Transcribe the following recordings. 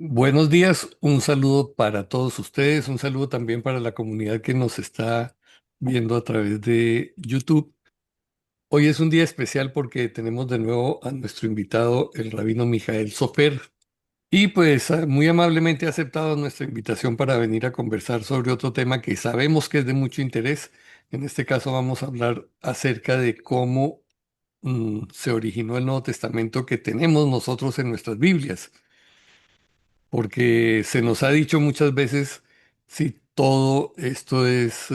Buenos días, un saludo para todos ustedes, un saludo también para la comunidad que nos está viendo a través de YouTube. Hoy es un día especial porque tenemos de nuevo a nuestro invitado, el rabino Mijael Sofer, y pues muy amablemente ha aceptado nuestra invitación para venir a conversar sobre otro tema que sabemos que es de mucho interés. En este caso vamos a hablar acerca de cómo se originó el Nuevo Testamento que tenemos nosotros en nuestras Biblias, porque se nos ha dicho muchas veces si todo esto es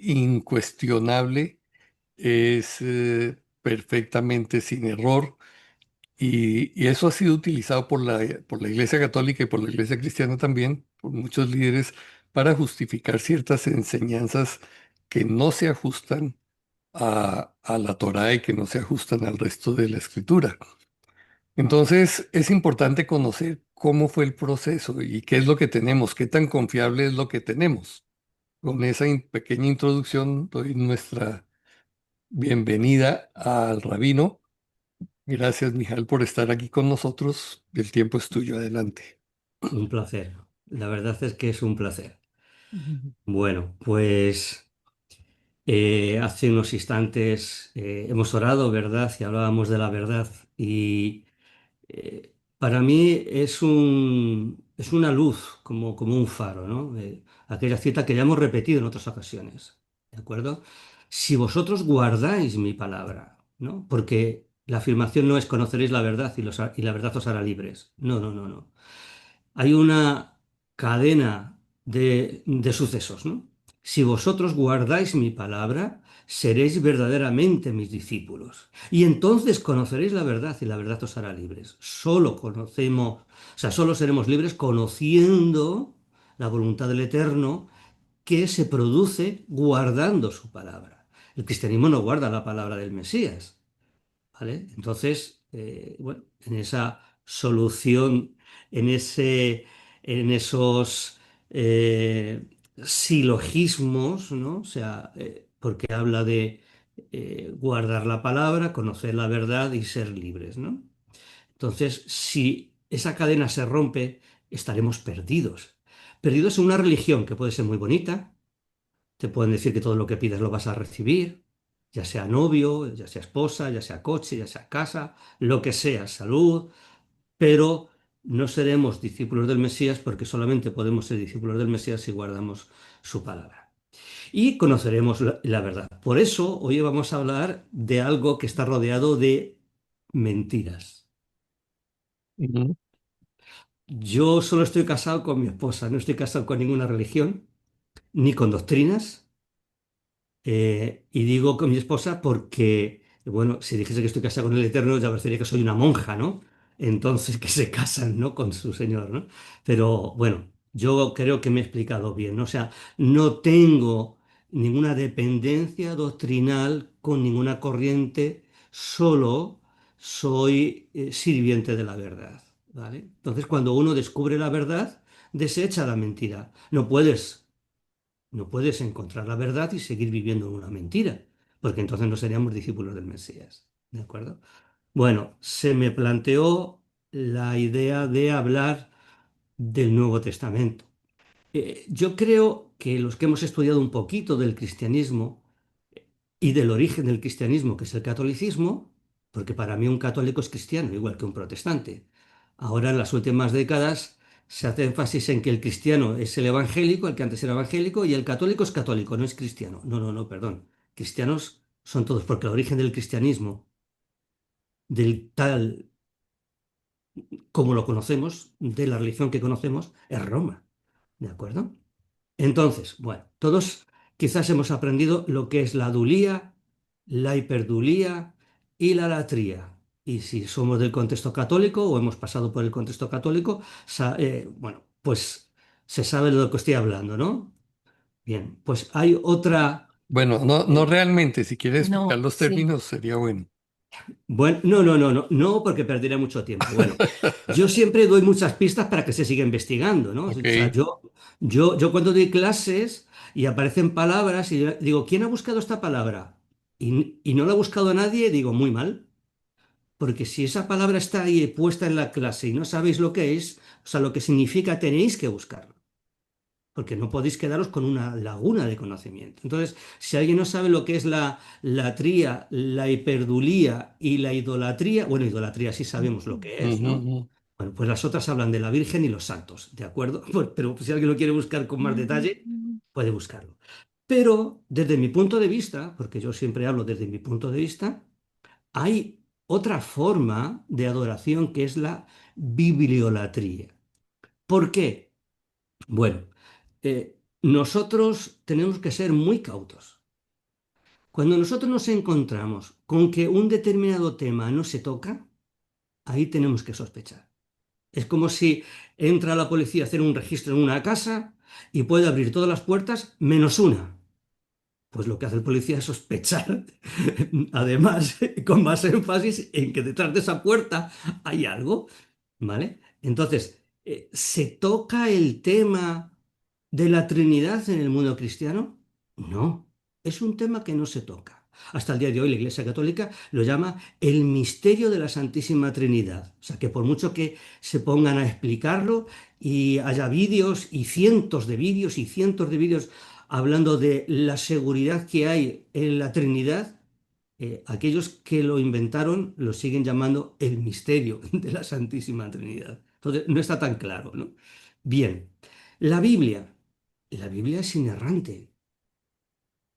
incuestionable, es perfectamente sin error, y eso ha sido utilizado por la Iglesia Católica y por la Iglesia Cristiana también, por muchos líderes, para justificar ciertas enseñanzas que no se ajustan a la Torá y que no se ajustan al resto de la Escritura. Entonces, es importante conocer cómo fue el proceso y qué es lo que tenemos, qué tan confiable es lo que tenemos. Con esa pequeña introducción doy nuestra bienvenida al rabino. Gracias, Mijal, por estar aquí con nosotros. El tiempo es tuyo. Adelante. Un placer. La verdad es que es un placer. Ujú. Bueno, pues hace unos instantes hemos orado, ¿verdad? Y hablábamos de la verdad. Y para mí es una luz, como un faro, ¿no? Aquella cita que ya hemos repetido en otras ocasiones. ¿De acuerdo? Si vosotros guardáis mi palabra, ¿no? Porque la afirmación no es conoceréis la verdad y la verdad os hará libres. No, no, no, no. Hay una cadena de sucesos, ¿no? Si vosotros guardáis mi palabra, seréis verdaderamente mis discípulos. Y entonces conoceréis la verdad y la verdad os hará libres. Solo conocemos, o sea, solo seremos libres conociendo la voluntad del Eterno que se produce guardando su palabra. El cristianismo no guarda la palabra del Mesías. ¿Vale? Entonces, bueno, en esa solución, en en esos eh, silogismos, ¿no? O sea, porque habla de guardar la palabra, conocer la verdad y ser libres, ¿no? Entonces, si esa cadena se rompe, estaremos perdidos. Perdidos en una religión que puede ser muy bonita, te pueden decir que todo lo que pidas lo vas a recibir, ya sea novio, ya sea esposa, ya sea coche, ya sea casa, lo que sea, salud, pero no seremos discípulos del Mesías porque solamente podemos ser discípulos del Mesías si guardamos su palabra. Y conoceremos la verdad. Por eso hoy vamos a hablar de algo que está rodeado de mentiras. Ujú. Yo solo estoy casado con mi esposa, no estoy casado con ninguna religión, ni con doctrinas. Y digo con mi esposa porque, bueno, si dijese que estoy casado con el Eterno, ya parecería que soy una monja, ¿no? Entonces, que se casan, ¿no? Con su Señor, ¿no? Pero bueno, yo creo que me he explicado bien, ¿no? O sea, no tengo ninguna dependencia doctrinal con ninguna corriente, solo soy sirviente de la verdad, ¿vale? Entonces, cuando uno descubre la verdad, desecha la mentira. No puedes encontrar la verdad y seguir viviendo en una mentira, porque entonces no seríamos discípulos del Mesías. ¿De acuerdo? Bueno, se me planteó la idea de hablar del Nuevo Testamento. Yo creo que los que hemos estudiado un poquito del cristianismo y del origen del cristianismo, que es el catolicismo, porque para mí un católico es cristiano, igual que un protestante. Ahora, en las últimas décadas, se hace énfasis en que el cristiano es el evangélico, el que antes era evangélico, y el católico es católico, no es cristiano. No, no, no, perdón. Cristianos son todos, porque el origen del cristianismo, del tal como lo conocemos, de la religión que conocemos, es Roma. ¿De acuerdo? Entonces, bueno, todos quizás hemos aprendido lo que es la dulía, la hiperdulía y la latría. Y si somos del contexto católico o hemos pasado por el contexto católico, bueno, pues se sabe de lo que estoy hablando, ¿no? Bien, pues hay otra... Bueno, no eh, realmente. Si quieres explicar no, los sí. términos, sería bueno. Bueno, no, no, no, no, no, porque perderé mucho tiempo. Bueno, yo siempre doy muchas pistas para que se siga investigando, ¿no? O Ok. sea, yo cuando doy clases y aparecen palabras y yo digo, ¿quién ha buscado esta palabra? Y no la ha buscado nadie, digo, muy mal. Porque si esa palabra está ahí puesta en la clase y no sabéis lo que es, o sea, lo que significa, tenéis que buscarlo. Porque no podéis quedaros con una laguna de conocimiento. Entonces, si alguien no sabe lo que es la latría, la hiperdulía y la idolatría, bueno, idolatría sí sabemos lo que es, Ujú, ¿no? ujú. Bueno, pues las otras hablan de la Virgen y los santos, ¿de acuerdo? Pues, pero si alguien lo quiere buscar con más detalle, puede buscarlo. Pero desde mi punto de vista, porque yo siempre hablo desde mi punto de vista, hay otra forma de adoración que es la bibliolatría. ¿Por qué? Bueno, nosotros tenemos que ser muy cautos. Cuando nosotros nos encontramos con que un determinado tema no se toca, ahí tenemos que sospechar. Es como si entra la policía a hacer un registro en una casa y puede abrir todas las puertas menos una. Pues lo que hace el policía es sospechar, además, con más énfasis en que detrás de esa puerta hay algo, ¿vale? Entonces, ¿se toca el tema de la Trinidad en el mundo cristiano? No, es un tema que no se toca. Hasta el día de hoy la Iglesia Católica lo llama el misterio de la Santísima Trinidad. O sea que por mucho que se pongan a explicarlo y haya vídeos y cientos de vídeos hablando de la seguridad que hay en la Trinidad, aquellos que lo inventaron lo siguen llamando el misterio de la Santísima Trinidad. Entonces, no está tan claro, ¿no? Bien, la Biblia. La Biblia es inerrante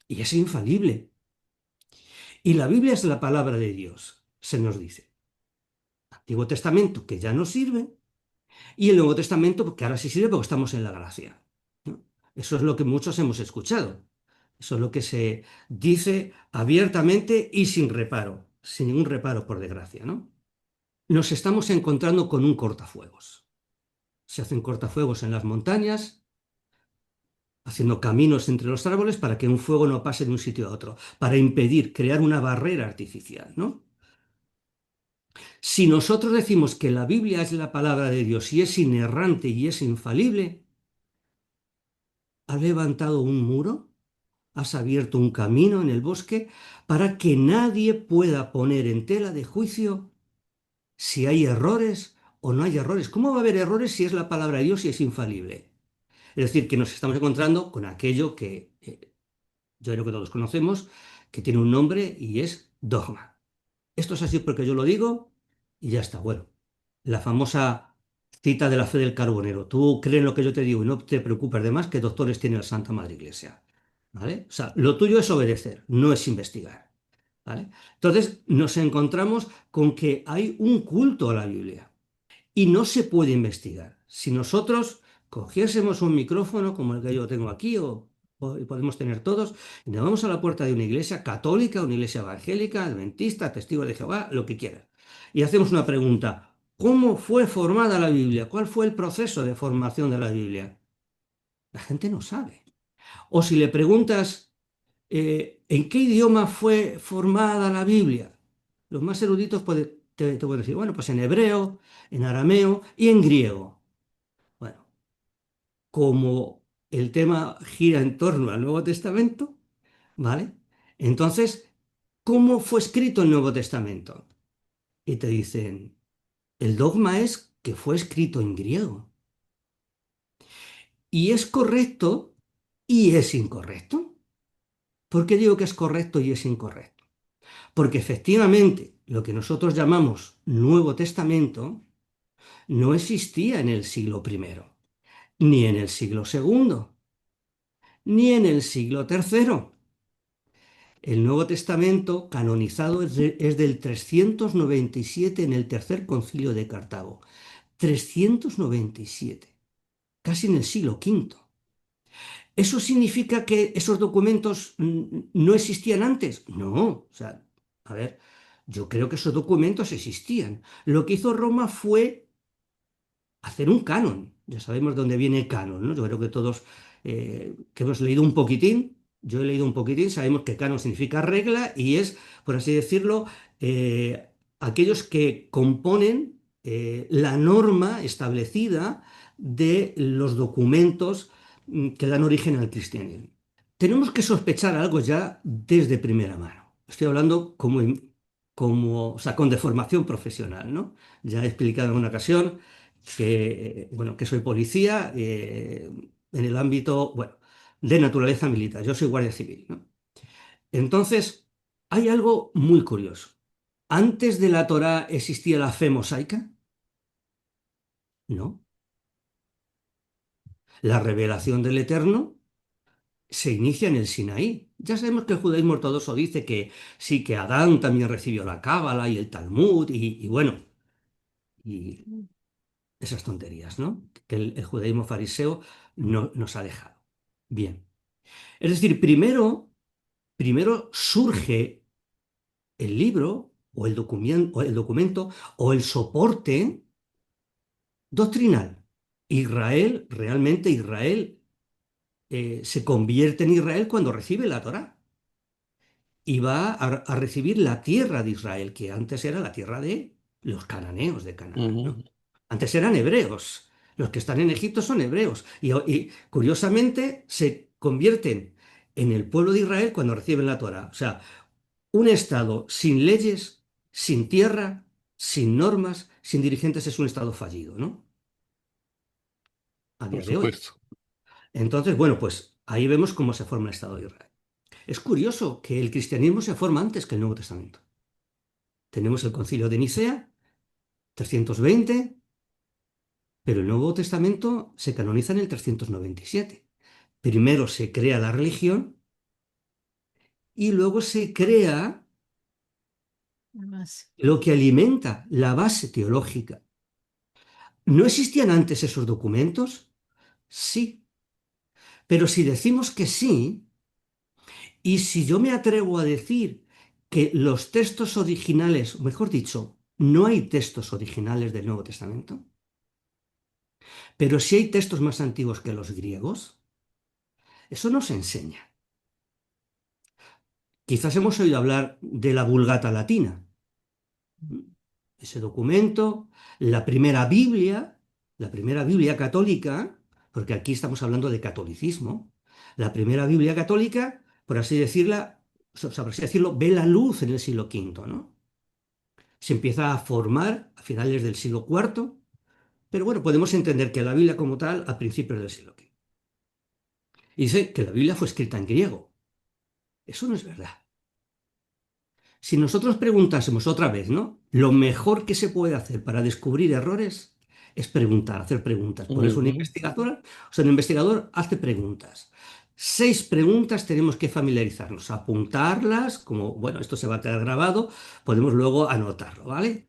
y es infalible. Y la Biblia es la palabra de Dios, se nos dice. Antiguo Testamento, que ya no sirve, y el Nuevo Testamento, que ahora sí sirve porque estamos en la gracia, ¿no? Eso es lo que muchos hemos escuchado. Eso es lo que se dice abiertamente y sin reparo, sin ningún reparo, por desgracia, ¿no? Nos estamos encontrando con un cortafuegos. Se hacen cortafuegos en las montañas, haciendo caminos entre los árboles para que un fuego no pase de un sitio a otro, para impedir, crear una barrera artificial, ¿no? Si nosotros decimos que la Biblia es la palabra de Dios y es inerrante y es infalible, ¿has levantado un muro? ¿Has abierto un camino en el bosque para que nadie pueda poner en tela de juicio si hay errores o no hay errores? ¿Cómo va a haber errores si es la palabra de Dios y es infalible? Es decir, que nos estamos encontrando con aquello que yo creo que todos conocemos, que tiene un nombre y es dogma. Esto es así porque yo lo digo y ya está. Bueno, la famosa cita de la fe del carbonero. Tú crees en lo que yo te digo y no te preocupes de más, que doctores tiene la Santa Madre Iglesia. ¿Vale? O sea, lo tuyo es obedecer, no es investigar. ¿Vale? Entonces nos encontramos con que hay un culto a la Biblia y no se puede investigar. Si nosotros cogiésemos un micrófono como el que yo tengo aquí o podemos tener todos y nos vamos a la puerta de una iglesia católica, una iglesia evangélica, adventista, testigo de Jehová, lo que quiera, y hacemos una pregunta: ¿cómo fue formada la Biblia? ¿Cuál fue el proceso de formación de la Biblia? La gente no sabe. O si le preguntas ¿en qué idioma fue formada la Biblia? Los más eruditos te pueden decir, bueno, pues en hebreo, en arameo y en griego. Bueno, como el tema gira en torno al Nuevo Testamento, ¿vale? Entonces, ¿cómo fue escrito el Nuevo Testamento? Y te dicen, el dogma es que fue escrito en griego. Y es correcto y es incorrecto. ¿Por qué digo que es correcto y es incorrecto? Porque efectivamente lo que nosotros llamamos Nuevo Testamento no existía en el siglo primero, ni en el siglo segundo, ni en el siglo tercero. El Nuevo Testamento canonizado es del 397 en el Tercer Concilio de Cartago. 397, casi en el siglo quinto. ¿Eso significa que esos documentos no existían antes? No, o sea, a ver, yo creo que esos documentos existían. Lo que hizo Roma fue hacer un canon. Ya sabemos de dónde viene canon, ¿no? Yo creo que todos que hemos leído un poquitín, yo he leído un poquitín, sabemos que canon significa regla y es, por así decirlo, aquellos que componen la norma establecida de los documentos que dan origen al cristianismo. Tenemos que sospechar algo ya desde primera mano. Estoy hablando como como, o sea, con deformación profesional, ¿no? Ya he explicado en una ocasión que, bueno, que soy policía en el ámbito, bueno, de naturaleza militar. Yo soy guardia civil, ¿no? Entonces, hay algo muy curioso. ¿Antes de la Torá existía la fe mosaica? No. La revelación del Eterno se inicia en el Sinaí. Ya sabemos que el judaísmo ortodoxo dice que sí, que Adán también recibió la Cábala y el Talmud y bueno, y esas tonterías, ¿no? Que el judaísmo fariseo no, nos ha dejado. Bien. Es decir, primero surge el libro o el documento o el soporte doctrinal. Israel, realmente Israel, se convierte en Israel cuando recibe la Torá y va a recibir la tierra de Israel, que antes era la tierra de los cananeos de Canaán, ¿no? Ujú. Antes eran hebreos. Los que están en Egipto son hebreos. Y curiosamente se convierten en el pueblo de Israel cuando reciben la Torá. O sea, un estado sin leyes, sin tierra, sin normas, sin dirigentes es un estado fallido, ¿no? A Por día de hoy. supuesto. Entonces, bueno, pues ahí vemos cómo se forma el Estado de Israel. Es curioso que el cristianismo se forma antes que el Nuevo Testamento. Tenemos el Concilio de Nicea, 320, pero el Nuevo Testamento se canoniza en el 397. Primero se crea la religión y luego se crea Más. lo que alimenta la base teológica. ¿No existían antes esos documentos? Sí, pero si decimos que sí, y si yo me atrevo a decir que los textos originales, o mejor dicho, no hay textos originales del Nuevo Testamento, pero sí hay textos más antiguos que los griegos, eso nos enseña. Quizás hemos oído hablar de la Vulgata Latina, ese documento, la primera Biblia católica, porque aquí estamos hablando de catolicismo, la primera Biblia católica, por así decirla, o sea, por así decirlo, ve la luz en el siglo V, ¿no? Se empieza a formar a finales del siglo IV, pero bueno, podemos entender que la Biblia como tal a principios del siglo V. Y dice que la Biblia fue escrita en griego. Eso no es verdad. Si nosotros preguntásemos otra vez, ¿no? Lo mejor que se puede hacer para descubrir errores es preguntar, hacer preguntas. Por eso Ujú. un investigador hace preguntas. 6 preguntas tenemos que familiarizarnos, apuntarlas, como, bueno, esto se va a quedar grabado, podemos luego anotarlo, ¿vale?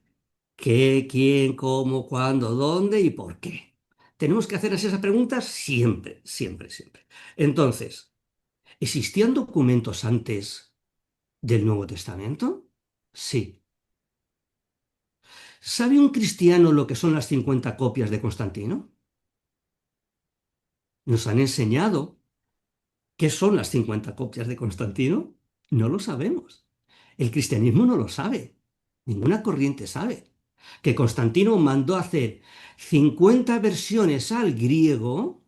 ¿Qué, quién, cómo, cuándo, dónde y por qué? Tenemos que hacer esas preguntas siempre, siempre, siempre. Entonces, ¿existían documentos antes del Nuevo Testamento? Sí. ¿Sabe un cristiano lo que son las 50 copias de Constantino? Nos han enseñado qué son las 50 copias de Constantino. No lo sabemos. El cristianismo no lo sabe. Ninguna corriente sabe. Que Constantino mandó hacer 50 versiones al griego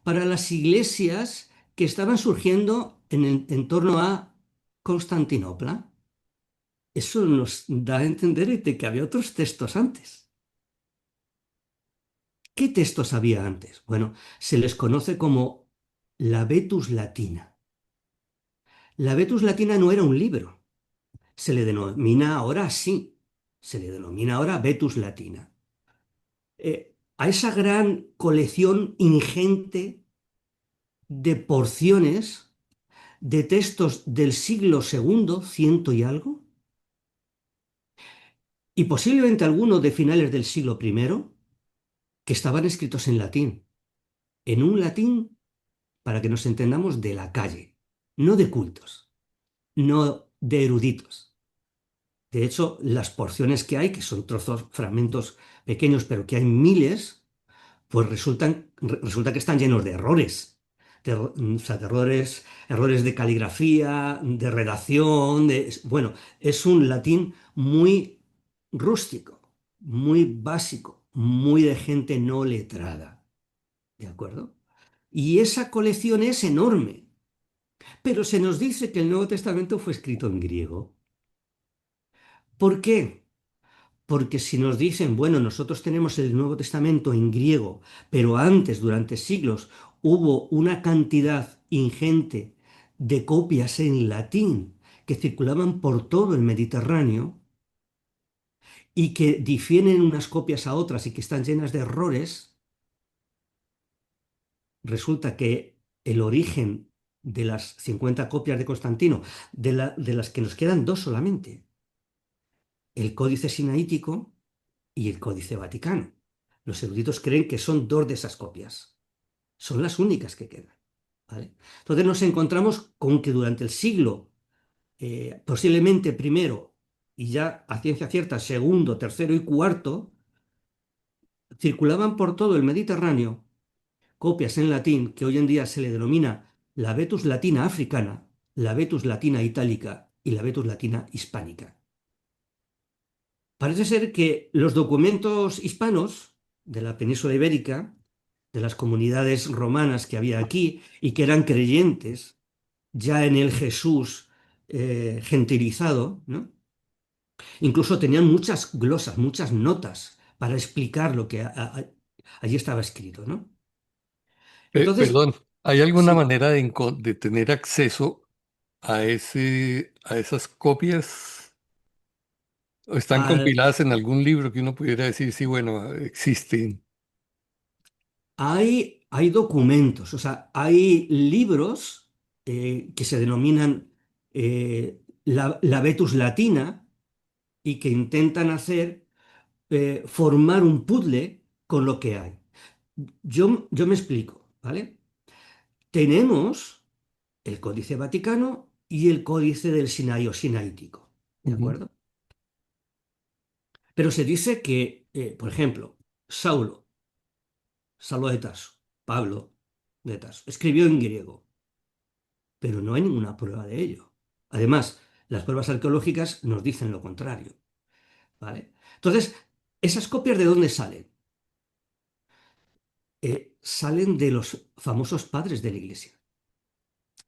para las iglesias que estaban surgiendo en torno a Constantinopla. Eso nos da a entender de que había otros textos antes. ¿Qué textos había antes? Bueno, se les conoce como la Vetus Latina. La Vetus Latina no era un libro, se le denomina ahora así, se le denomina ahora Vetus Latina. A esa gran colección ingente de porciones de textos del siglo segundo, ciento y algo, y posiblemente algunos de finales del siglo primero, que estaban escritos en latín, en un latín, para que nos entendamos, de la calle, no de cultos, no de eruditos. De hecho, las porciones que hay, que son trozos, fragmentos pequeños, pero que hay miles, pues resulta que están llenos de errores. O sea, de errores, errores de caligrafía, de redacción, bueno, es un latín muy rústico, muy básico, muy de gente no letrada, ¿de acuerdo? Y esa colección es enorme, pero se nos dice que el Nuevo Testamento fue escrito en griego. ¿Por qué? Porque si nos dicen, bueno, nosotros tenemos el Nuevo Testamento en griego, pero antes, durante siglos, hubo una cantidad ingente de copias en latín que circulaban por todo el Mediterráneo y que difieren unas copias a otras y que están llenas de errores, resulta que el origen de las 50 copias de Constantino, de las que nos quedan dos solamente, el Códice Sinaítico y el Códice Vaticano. Los eruditos creen que son dos de esas copias. Son las únicas que quedan. ¿Vale? Entonces nos encontramos con que durante el siglo, posiblemente primero, y ya a ciencia cierta, segundo, tercero y cuarto, circulaban por todo el Mediterráneo copias en latín que hoy en día se le denomina la Vetus Latina africana, la Vetus Latina itálica y la Vetus Latina hispánica. Parece ser que los documentos hispanos de la península ibérica, de las comunidades romanas que había aquí y que eran creyentes ya en el Jesús gentilizado, ¿no? Incluso tenían muchas glosas, muchas notas para explicar lo que allí estaba escrito, ¿no? Entonces, Perdón, ¿hay alguna sí, manera de tener acceso a esas copias? ¿O están al- compiladas en algún libro que uno pudiera decir, sí, bueno, existen? hay documentos, o sea, hay libros que se denominan la Vetus Latina y que intentan formar un puzzle con lo que hay. Yo me explico, ¿vale? Tenemos el Códice Vaticano y el Códice del Sinaí o Sinaítico, ¿de Ujú, acuerdo? Pero se dice que, por ejemplo, Saulo, Saulo de Tarso, Pablo de Tarso, escribió en griego, pero no hay ninguna prueba de ello. Además, las pruebas arqueológicas nos dicen lo contrario, ¿vale? Entonces, ¿esas copias de dónde salen? Salen de los famosos padres de la Iglesia,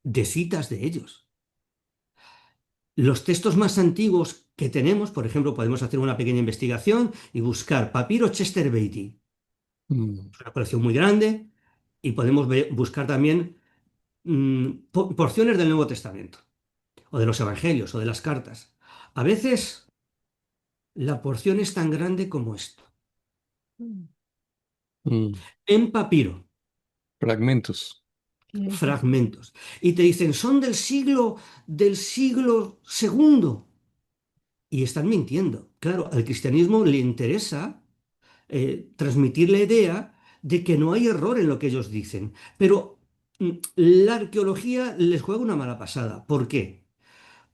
de citas de ellos. Los textos más antiguos que tenemos, por ejemplo, podemos hacer una pequeña investigación y buscar Papiro Chester Beatty. mm, Es una colección muy grande y podemos buscar también porciones del Nuevo Testamento o de los Evangelios o de las cartas. A veces la porción es tan grande como esto, mm, en papiro, fragmentos. fragmentos. Y te dicen, son del siglo segundo. Y están mintiendo. Claro, al cristianismo le interesa transmitir la idea de que no hay error en lo que ellos dicen. Pero la arqueología les juega una mala pasada. ¿Por qué?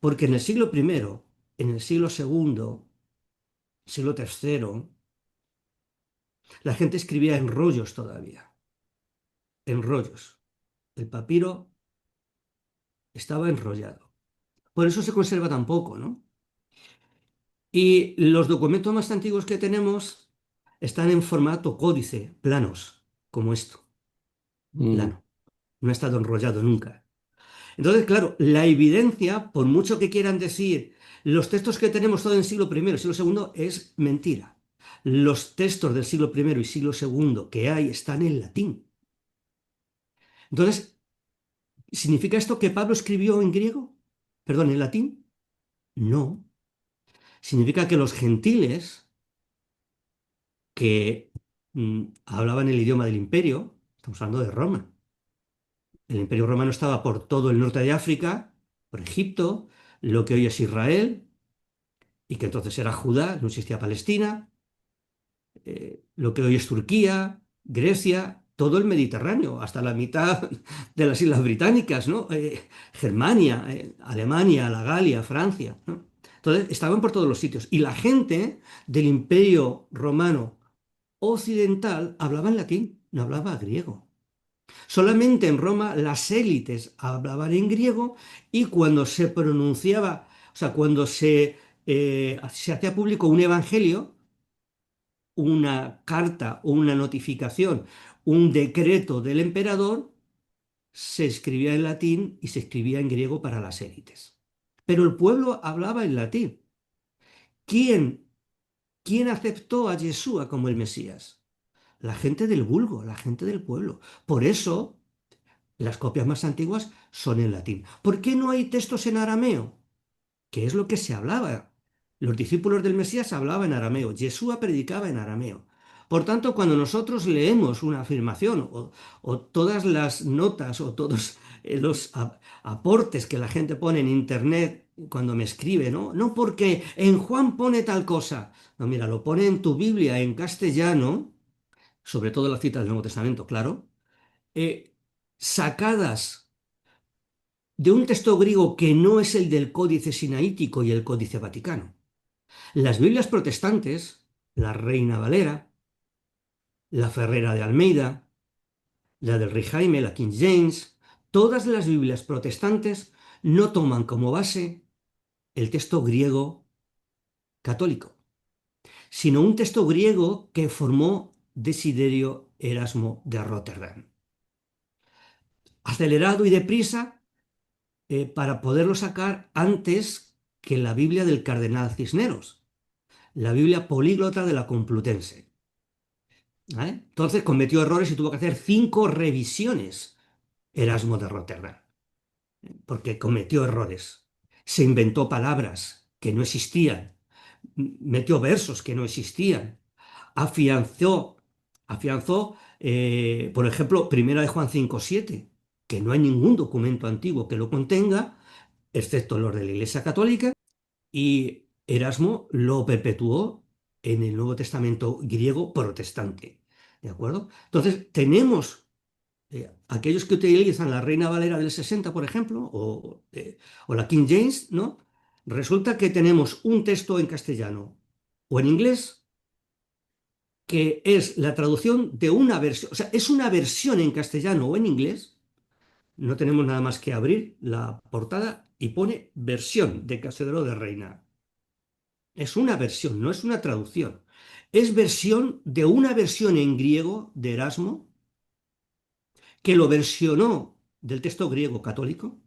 Porque en el siglo primero, en el siglo segundo, siglo tercero, la gente escribía en rollos todavía, en rollos. El papiro estaba enrollado. Por eso se conserva tan poco, ¿no? Y los documentos más antiguos que tenemos están en formato códice, planos, como esto, Mm, plano. No ha estado enrollado nunca. Entonces, claro, la evidencia, por mucho que quieran decir, los textos que tenemos todo en siglo primero y siglo segundo, es mentira. Los textos del siglo primero y siglo segundo que hay están en latín. Entonces, ¿significa esto que Pablo escribió en griego? Perdón, en latín. No. Significa que los gentiles que hablaban el idioma del imperio, estamos hablando de Roma. El imperio romano estaba por todo el norte de África, por Egipto, lo que hoy es Israel, y que entonces era Judá, no existía Palestina, lo que hoy es Turquía, Grecia, todo el Mediterráneo, hasta la mitad de las Islas Británicas, ¿no? Germania, Alemania, la Galia, Francia, ¿no? Entonces estaban por todos los sitios. Y la gente del Imperio Romano Occidental hablaba en latín, no hablaba griego. Solamente en Roma las élites hablaban en griego y cuando se pronunciaba, o sea, cuando se hacía público un evangelio, una carta o una notificación, un decreto del emperador, se escribía en latín y se escribía en griego para las élites. Pero el pueblo hablaba en latín. ¿Quién, quién aceptó a Yeshua como el Mesías? La gente del vulgo, la gente del pueblo. Por eso las copias más antiguas son en latín. ¿Por qué no hay textos en arameo? Que es lo que se hablaba. Los discípulos del Mesías hablaban en arameo, Yeshua predicaba en arameo. Por tanto, cuando nosotros leemos una afirmación o todas las notas o todos los aportes que la gente pone en internet cuando me escribe, ¿no? No porque en Juan pone tal cosa. No, mira, lo pone en tu Biblia en castellano, sobre todo las citas del Nuevo Testamento, claro, sacadas de un texto griego que no es el del Códice Sinaítico y el Códice Vaticano. Las Biblias protestantes, la Reina Valera, la Ferrera de Almeida, la del Rey Jaime, la King James, todas las Biblias protestantes no toman como base el texto griego católico, sino un texto griego que formó Desiderio Erasmo de Rotterdam. Acelerado y deprisa para poderlo sacar antes que la Biblia del Cardenal Cisneros, la Biblia políglota de la Complutense. ¿Vale? Entonces cometió errores y tuvo que hacer 5 revisiones Erasmo de Rotterdam, porque cometió errores. Se inventó palabras que no existían, metió versos que no existían, afianzó, por ejemplo, Primera de Juan 5:7, que no hay ningún documento antiguo que lo contenga, excepto los de la Iglesia Católica, y Erasmo lo perpetuó en el Nuevo Testamento griego protestante. ¿De acuerdo? Entonces, tenemos aquellos que utilizan la Reina Valera del 60, por ejemplo, o la King James, ¿no? Resulta que tenemos un texto en castellano o en inglés que es la traducción de una versión, o sea, es una versión en castellano o en inglés. No tenemos nada más que abrir la portada y pone versión de Casedro de Reina. Es una versión, no es una traducción. Es versión de una versión en griego de Erasmo, que lo versionó del texto griego católico,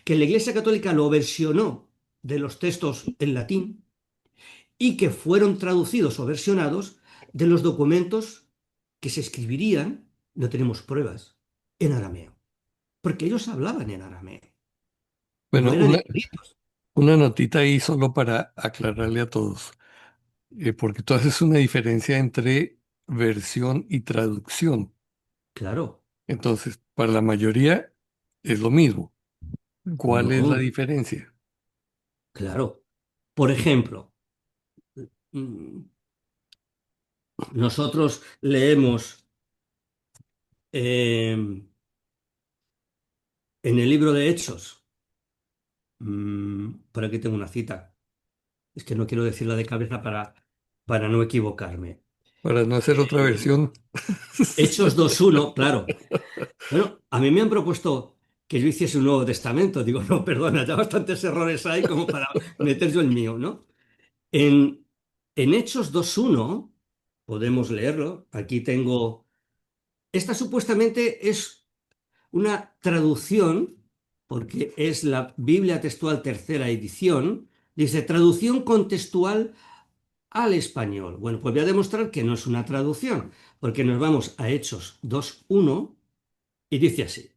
que la Iglesia Católica lo versionó de los textos en latín y que fueron traducidos o versionados de los documentos que se escribirían, no tenemos pruebas, en arameo, porque ellos hablaban en arameo, no Bueno, eran eruditos. una notita ahí solo para aclararle a todos, porque tú haces una diferencia entre versión y traducción. Claro, Entonces, para la mayoría es lo mismo. ¿Cuál es la no, diferencia? claro. Por ejemplo, mm, nosotros leemos en el libro de Hechos, por aquí tengo una cita, es que no quiero decirla de cabeza para no equivocarme. Para no hacer otra Eh, versión. Hechos 2:1, claro. Bueno, a mí me han propuesto que yo hiciese un Nuevo Testamento. Digo, no, perdona, ya bastantes errores hay como para meter yo el mío, ¿no? En, en Hechos 2:1 podemos leerlo. Aquí tengo. Esta supuestamente es una traducción, porque es la Biblia textual tercera edición. Dice traducción contextual al español. Bueno, pues voy a demostrar que no es una traducción, porque nos vamos a Hechos 2:1 y dice así.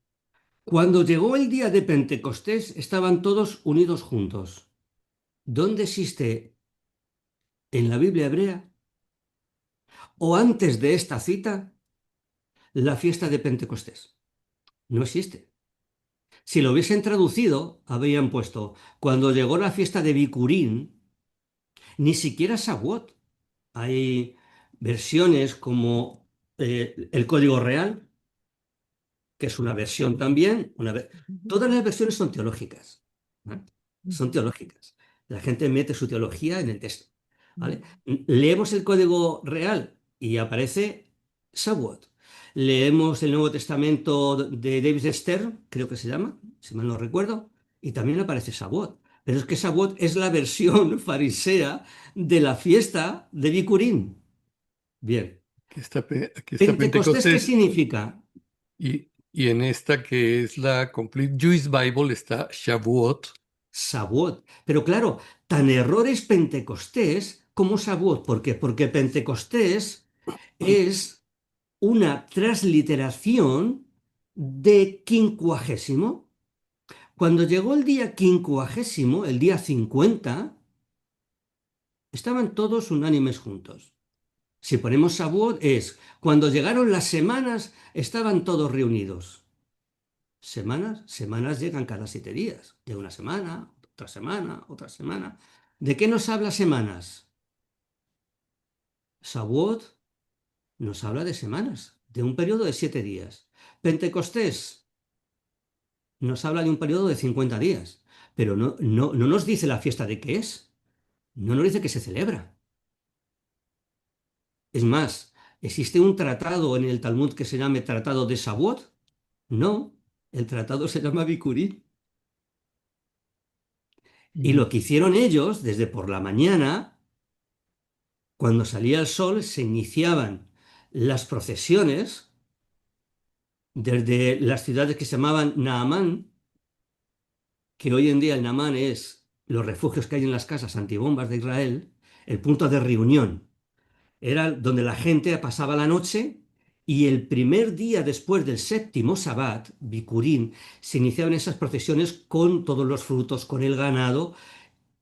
Cuando llegó el día de Pentecostés, estaban todos unidos juntos. ¿Dónde existe en la Biblia hebrea o antes de esta cita la fiesta de Pentecostés? No existe. Si lo hubiesen traducido, habrían puesto, cuando llegó la fiesta de Bicurín, ni siquiera Shavuot. Hay versiones como el Código Real, que es una versión también. Todas las versiones son teológicas, ¿vale? Son teológicas. La gente mete su teología en el texto, ¿vale? Leemos el Código Real y aparece Shavuot. Leemos el Nuevo Testamento de David Stern, creo que se llama, si mal no recuerdo, y también aparece Shavuot. Pero es que Shavuot es la versión farisea de la fiesta de Bikurim. Bien. Aquí está ¿Pentecostés qué Pentecostés significa? y en esta que es la Complete Jewish Bible está Shavuot. Shavuot. Pero claro, tan error es Pentecostés como Shavuot. ¿Por qué? Porque Pentecostés es una transliteración de quincuagésimo. Cuando llegó el día quincuagésimo, el día 50, estaban todos unánimes juntos. Si ponemos Shavuot es cuando llegaron las semanas, estaban todos reunidos. Semanas, semanas llegan cada 7 días. Llega una semana, otra semana, otra semana. ¿De qué nos habla semanas? Shavuot nos habla de semanas, de un periodo de 7 días. Pentecostés nos habla de un periodo de 50 días, pero no nos dice la fiesta de qué es, no nos dice que se celebra. Es más, ¿existe un tratado en el Talmud que se llame Tratado de Shavuot? No, el tratado se llama Bikurí. Y Mm. lo que hicieron ellos, desde por la mañana, cuando salía el sol, se iniciaban las procesiones desde las ciudades que se llamaban Naamán, que hoy en día el Naamán es los refugios que hay en las casas antibombas de Israel, el punto de reunión. Era donde la gente pasaba la noche y el primer día después del séptimo Sabbat, Bikurín, se iniciaban esas procesiones con todos los frutos, con el ganado,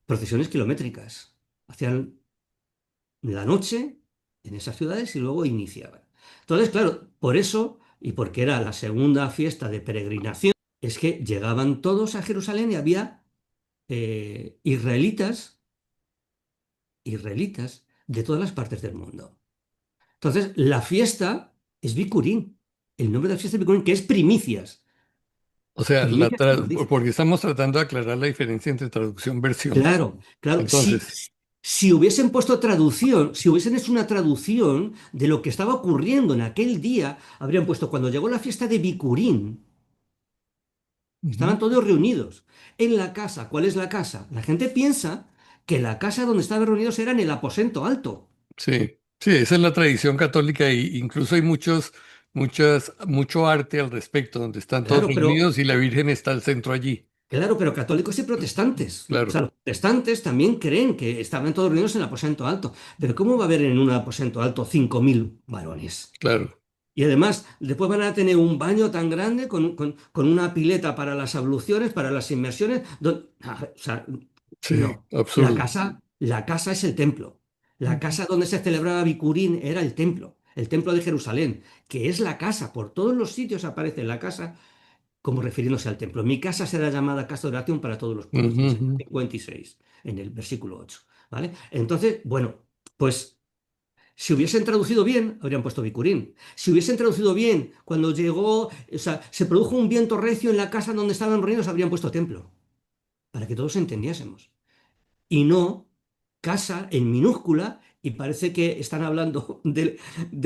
procesiones kilométricas. Hacían la noche en esas ciudades y luego iniciaban. Entonces, claro, por eso, y porque era la segunda fiesta de peregrinación, es que llegaban todos a Jerusalén y había israelitas de todas las partes del mundo. Entonces, la fiesta es Bikurín. El nombre de la fiesta es Bikurín, que es primicias. O sea, Primicias que nos dice. porque estamos tratando de aclarar la diferencia entre traducción-versión. Claro, claro. Si, Entonces, si hubiesen puesto traducción, si hubiesen hecho una traducción de lo que estaba ocurriendo en aquel día, habrían puesto cuando llegó la fiesta de Bikurín, estaban ujú, todos reunidos en la casa. ¿Cuál es la casa? La gente piensa que la casa donde estaban reunidos era en el aposento alto. sí, sí, esa es la tradición católica y incluso hay mucho arte al respecto, donde están todos Claro, reunidos y la Virgen está al centro allí. claro, pero católicos y protestantes. O sea, Claro, los protestantes también creen que estaban todos reunidos en el aposento alto. Pero ¿cómo va a haber en un aposento alto 5.000 varones? claro, Y además, después van a tener un baño tan grande con una pileta para las abluciones, para las inmersiones. O sea, sí, no. absurdo. La casa es el templo. La casa donde se celebraba Bicurín era el templo de Jerusalén, que es la casa. Por todos los sitios aparece la casa como refiriéndose al templo. Mi casa será llamada casa de oración para todos los pueblos. Ujú, Isaías ujú. 56, en el versículo 8. ¿Vale? Entonces, bueno, pues si hubiesen traducido bien, habrían puesto Bicurín. Si hubiesen traducido bien, cuando llegó, o sea, se produjo un viento recio en la casa donde estaban reunidos, habrían puesto templo, para que todos entendiésemos. Y no casa en minúscula, y parece que están hablando de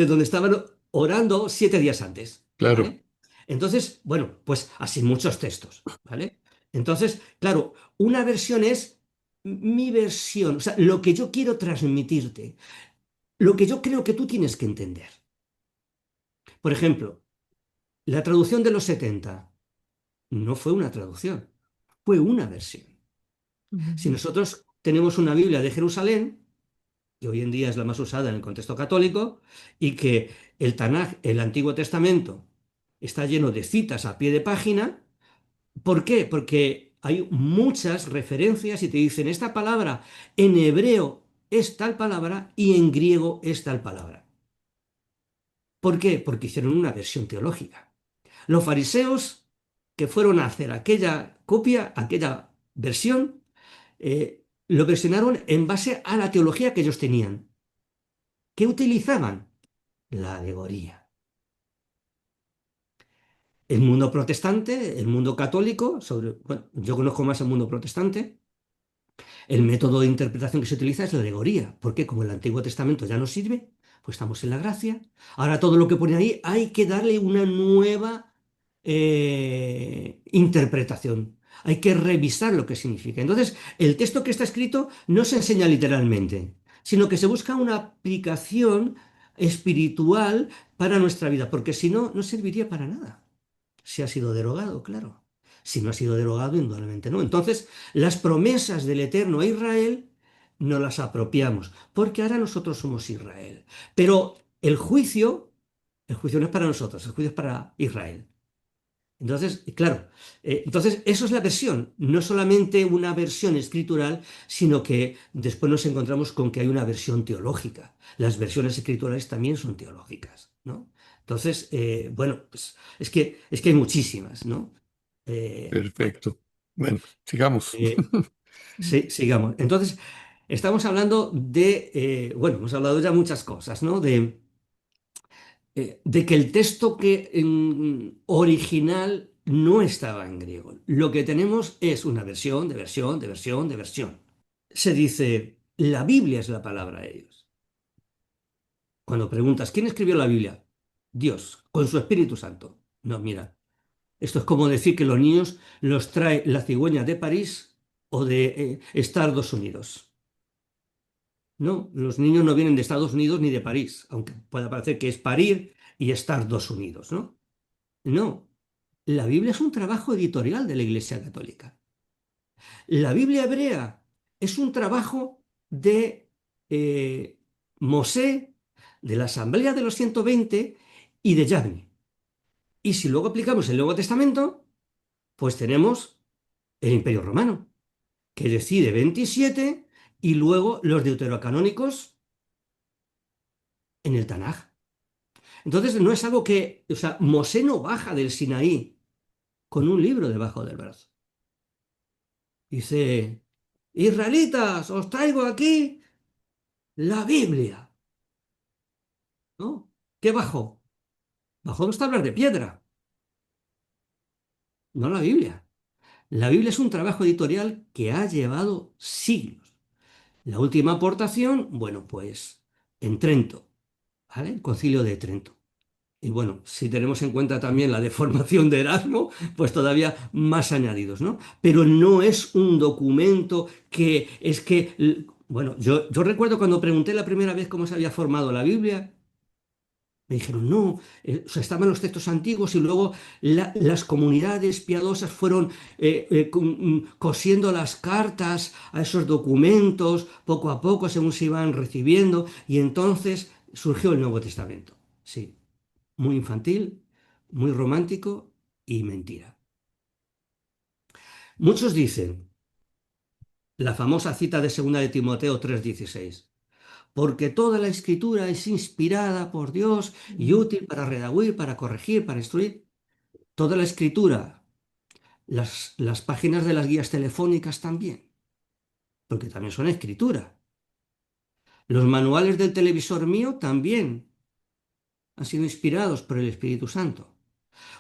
donde estaban orando 7 días antes, Claro, ¿vale? Entonces, bueno, pues así muchos textos, ¿vale? Entonces, claro, una versión es mi versión, o sea, lo que yo quiero transmitirte, lo que yo creo que tú tienes que entender. Por ejemplo, la traducción de los 70 no fue una traducción, fue una versión. Si ujú, nosotros tenemos una Biblia de Jerusalén, que hoy en día es la más usada en el contexto católico, y que el Tanaj, el Antiguo Testamento, está lleno de citas a pie de página. ¿Por qué? Porque hay muchas referencias y te dicen esta palabra en hebreo es tal palabra y en griego es tal palabra. ¿Por qué? Porque hicieron una versión teológica. Los fariseos que fueron a hacer aquella copia, aquella versión, lo versionaron en base a la teología que ellos tenían. ¿Qué utilizaban? La alegoría. El mundo protestante, el mundo católico, bueno, yo conozco más el mundo protestante, el método de interpretación que se utiliza es la alegoría, porque como el Antiguo Testamento ya no sirve, pues estamos en la gracia. Ahora todo lo que pone ahí hay que darle una nueva interpretación. Hay que revisar lo que significa. Entonces, el texto que está escrito no se enseña literalmente, sino que se busca una aplicación espiritual para nuestra vida, porque si no, no serviría para nada. Si ha sido derogado, claro. Si no ha sido derogado, indudablemente no. Entonces, las promesas del Eterno a Israel no las apropiamos, porque ahora nosotros somos Israel. Pero el juicio no es para nosotros, el juicio es para Israel. Entonces, claro, entonces eso es la versión, no solamente una versión escritural, sino que después nos encontramos con que hay una versión teológica. Las versiones escriturales también son teológicas, ¿no? Entonces, bueno, pues es que hay muchísimas, ¿no? Bueno, Perfecto. Bueno, sigamos. sigamos. Entonces, estamos hablando bueno, hemos hablado ya muchas cosas, ¿no? De que el texto original no estaba en griego. Lo que tenemos es una versión, de versión, de versión, de versión. Se dice, la Biblia es la palabra de Dios. Cuando preguntas, ¿quién escribió la Biblia? Dios, con su Espíritu Santo. No, mira, esto es como decir que los niños los trae la cigüeña de París o de Estados Unidos. No, los niños no vienen de Estados Unidos ni de París, aunque pueda parecer que es parir y Estados Unidos, ¿no? No, la Biblia es un trabajo editorial de la Iglesia Católica. La Biblia hebrea es un trabajo de Mosé, de la Asamblea de los 120 y de Yavne. Y si luego aplicamos el Nuevo Testamento, pues tenemos el Imperio Romano, que decide 27 y luego los deuterocanónicos en el Tanaj. Entonces no es algo que, o sea, Mosé no baja del Sinaí con un libro debajo del brazo. Dice, Israelitas, os traigo aquí la Biblia, ¿no? ¿Qué bajó? Bajó dos tablas de piedra, no la Biblia. La Biblia es un trabajo editorial que ha llevado siglos. La última aportación, bueno, pues en Trento, ¿vale? El Concilio de Trento. Y bueno, si tenemos en cuenta también la deformación de Erasmo, pues todavía más añadidos, ¿no? Pero no es un documento que es que, bueno, yo recuerdo cuando pregunté la primera vez cómo se había formado la Biblia, me dijeron, no, o sea, estaban los textos antiguos y luego las comunidades piadosas fueron cosiendo las cartas a esos documentos poco a poco según se iban recibiendo y entonces surgió el Nuevo Testamento. Sí, muy infantil, muy romántico y mentira. Muchos dicen, la famosa cita de segunda de Timoteo 3:16, porque toda la escritura es inspirada por Dios y útil para redarguir, para corregir, para instruir. Toda la escritura, las páginas de las guías telefónicas también, porque también son escritura. Los manuales del televisor mío también han sido inspirados por el Espíritu Santo.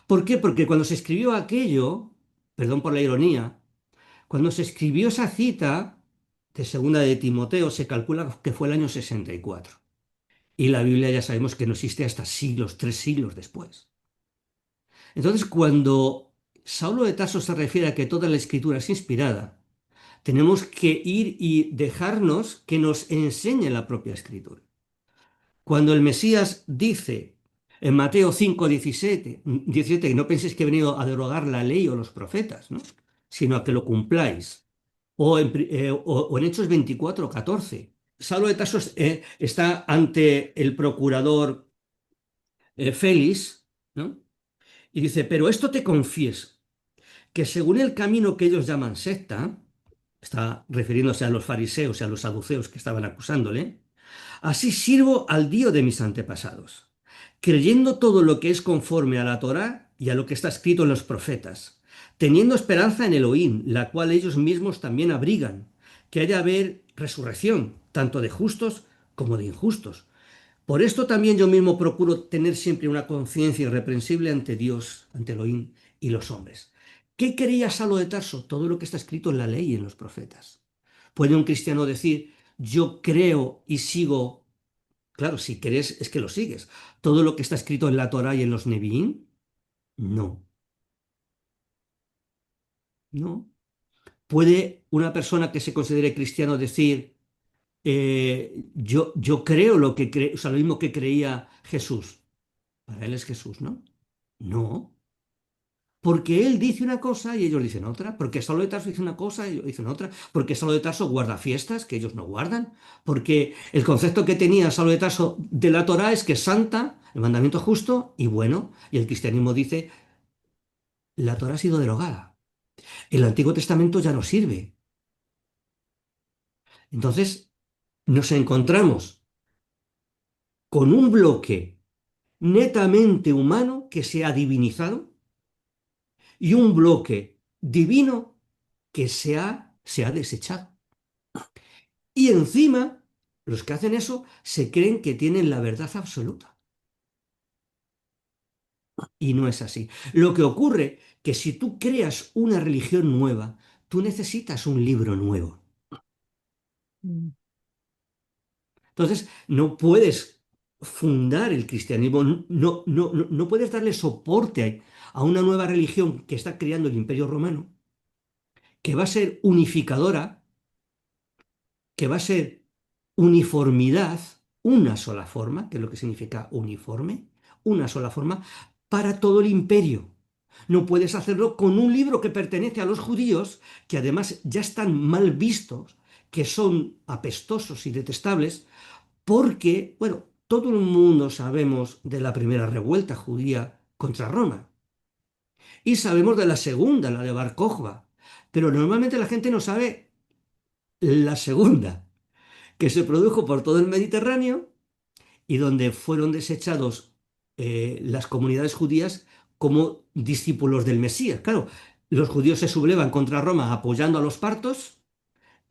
¿Por qué? Porque cuando se escribió aquello, perdón por la ironía, cuando se escribió esa cita de segunda de Timoteo, se calcula que fue el año 64. Y la Biblia ya sabemos que no existe hasta siglos, 3 siglos después. Entonces, cuando Saulo de Tarso se refiere a que toda la escritura es inspirada, tenemos que ir y dejarnos que nos enseñe la propia escritura. Cuando el Mesías dice en Mateo 5, 17, que no penséis que he venido a derogar la ley o los profetas, ¿no? Sino a que lo cumpláis. O en Hechos 24, 14. Saulo de Tarso está ante el procurador Félix, ¿no? Y dice, pero esto te confieso, que según el camino que ellos llaman secta, está refiriéndose a los fariseos y a los saduceos que estaban acusándole, así sirvo al Dios de mis antepasados, creyendo todo lo que es conforme a la Torá y a lo que está escrito en los profetas, teniendo esperanza en Elohim, la cual ellos mismos también abrigan, que haya de haber resurrección, tanto de justos como de injustos. Por esto también yo mismo procuro tener siempre una conciencia irreprensible ante Dios, ante Elohim y los hombres. ¿Qué quería Saulo de Tarso? Todo lo que está escrito en la ley y en los profetas. ¿Puede un cristiano decir, yo creo y sigo? Claro, si crees es que lo sigues. ¿Todo lo que está escrito en la Torá y en los Nevi'im? No, no. ¿Puede una persona que se considere cristiano decir, yo creo o sea, lo mismo que creía Jesús? Para él es Jesús, ¿no? No. porque él dice una cosa y ellos dicen otra, porque Saulo de Tarso dice una cosa y ellos dicen otra, porque Saulo de Tarso guarda fiestas que ellos no guardan, porque el concepto que tenía Saulo de Tarso de la Torá es que es santa, el mandamiento justo y bueno, y el cristianismo dice, la Torá ha sido derogada, el Antiguo Testamento ya no sirve. Entonces nos encontramos con un bloque netamente humano que se ha divinizado y un bloque divino que se ha desechado. Y encima, los que hacen eso se creen que tienen la verdad absoluta. Y no es así. Lo que ocurre que si tú creas una religión nueva, tú necesitas un libro nuevo. Mm. Entonces, no puedes fundar el cristianismo, no puedes darle soporte a una nueva religión que está creando el Imperio Romano, que va a ser unificadora, que va a ser uniformidad, una sola forma, que es lo que significa uniforme, una sola forma, para todo el imperio. No puedes hacerlo con un libro que pertenece a los judíos, que además ya están mal vistos, que son apestosos y detestables, porque, bueno, todo el mundo sabemos de la primera revuelta judía contra Roma y sabemos de la segunda, la de Bar Kokhba, pero normalmente la gente no sabe la segunda, que se produjo por todo el Mediterráneo y donde fueron desechados las comunidades judías como discípulos del Mesías. Claro, los judíos se sublevan contra Roma apoyando a los partos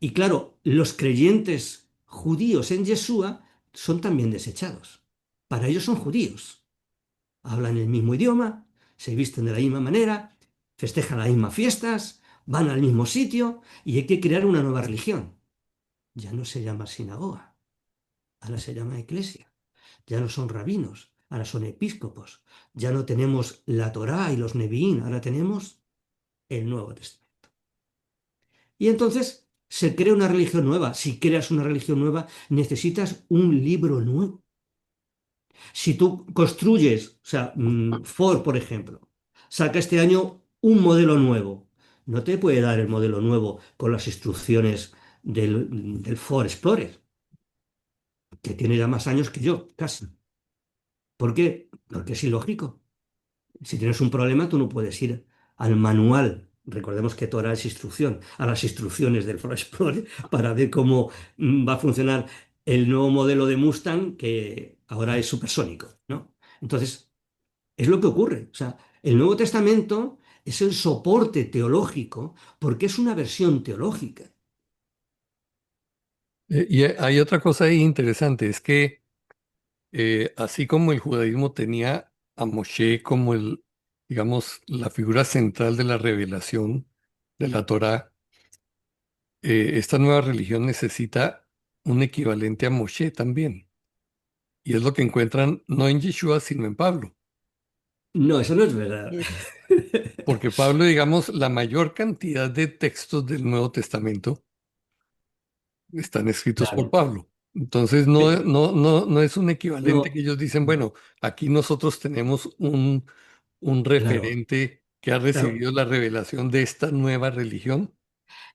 y claro, los creyentes judíos en Yeshua son también desechados. Para ellos son judíos, hablan el mismo idioma, se visten de la misma manera, festejan las mismas fiestas, van al mismo sitio y hay que crear una nueva religión. Ya no se llama sinagoga, ahora se llama iglesia. Ya no son rabinos, ahora son episcopos. Ya no tenemos la Torá y los Neviín, ahora tenemos el Nuevo Testamento. Y entonces se crea una religión nueva. Si creas una religión nueva, necesitas un libro nuevo. Si tú construyes, o sea, Ford, por ejemplo, saca este año un modelo nuevo. No te puede dar el modelo nuevo con las instrucciones del Ford Explorer, que tiene ya más años que yo, casi. ¿Por qué? Porque es ilógico. Si tienes un problema, tú no puedes ir al manual. Recordemos que Torah es instrucción, a las instrucciones del Ford Explorer para ver cómo va a funcionar el nuevo modelo de Mustang que ahora es supersónico, ¿no? Entonces, es lo que ocurre. O sea, el Nuevo Testamento es el soporte teológico porque es una versión teológica. Y hay otra cosa ahí interesante, es que así como el judaísmo tenía a Moshe como digamos, la figura central de la revelación de la Torá, esta nueva religión necesita un equivalente a Moshe también. Y es lo que encuentran no en Yeshua, sino en Pablo. No, eso no es verdad. Porque Pablo, digamos, la mayor cantidad de textos del Nuevo Testamento están escritos por Claro. Pablo. Entonces Pe- no es un equivalente que No, ellos dicen, bueno, aquí nosotros tenemos un claro, referente que ha claro. recibido la revelación de esta nueva religión.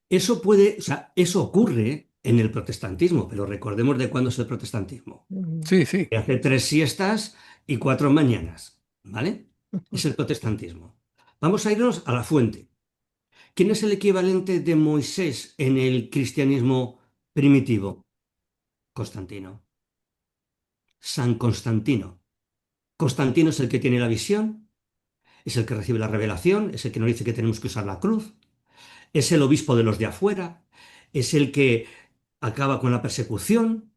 Eso puede, o sea, eso ocurre en el protestantismo, pero recordemos de cuándo es el protestantismo. Sí, sí. Que hace 3 siestas y 4 mañanas, ¿vale? Es el protestantismo. Vamos a irnos a la fuente. ¿Quién es el equivalente de Moisés en el cristianismo primitivo? Constantino. San Constantino. Constantino es el que tiene la visión, es el que recibe la revelación, es el que nos dice que tenemos que usar la cruz, es el obispo de los de afuera, es el que acaba con la persecución,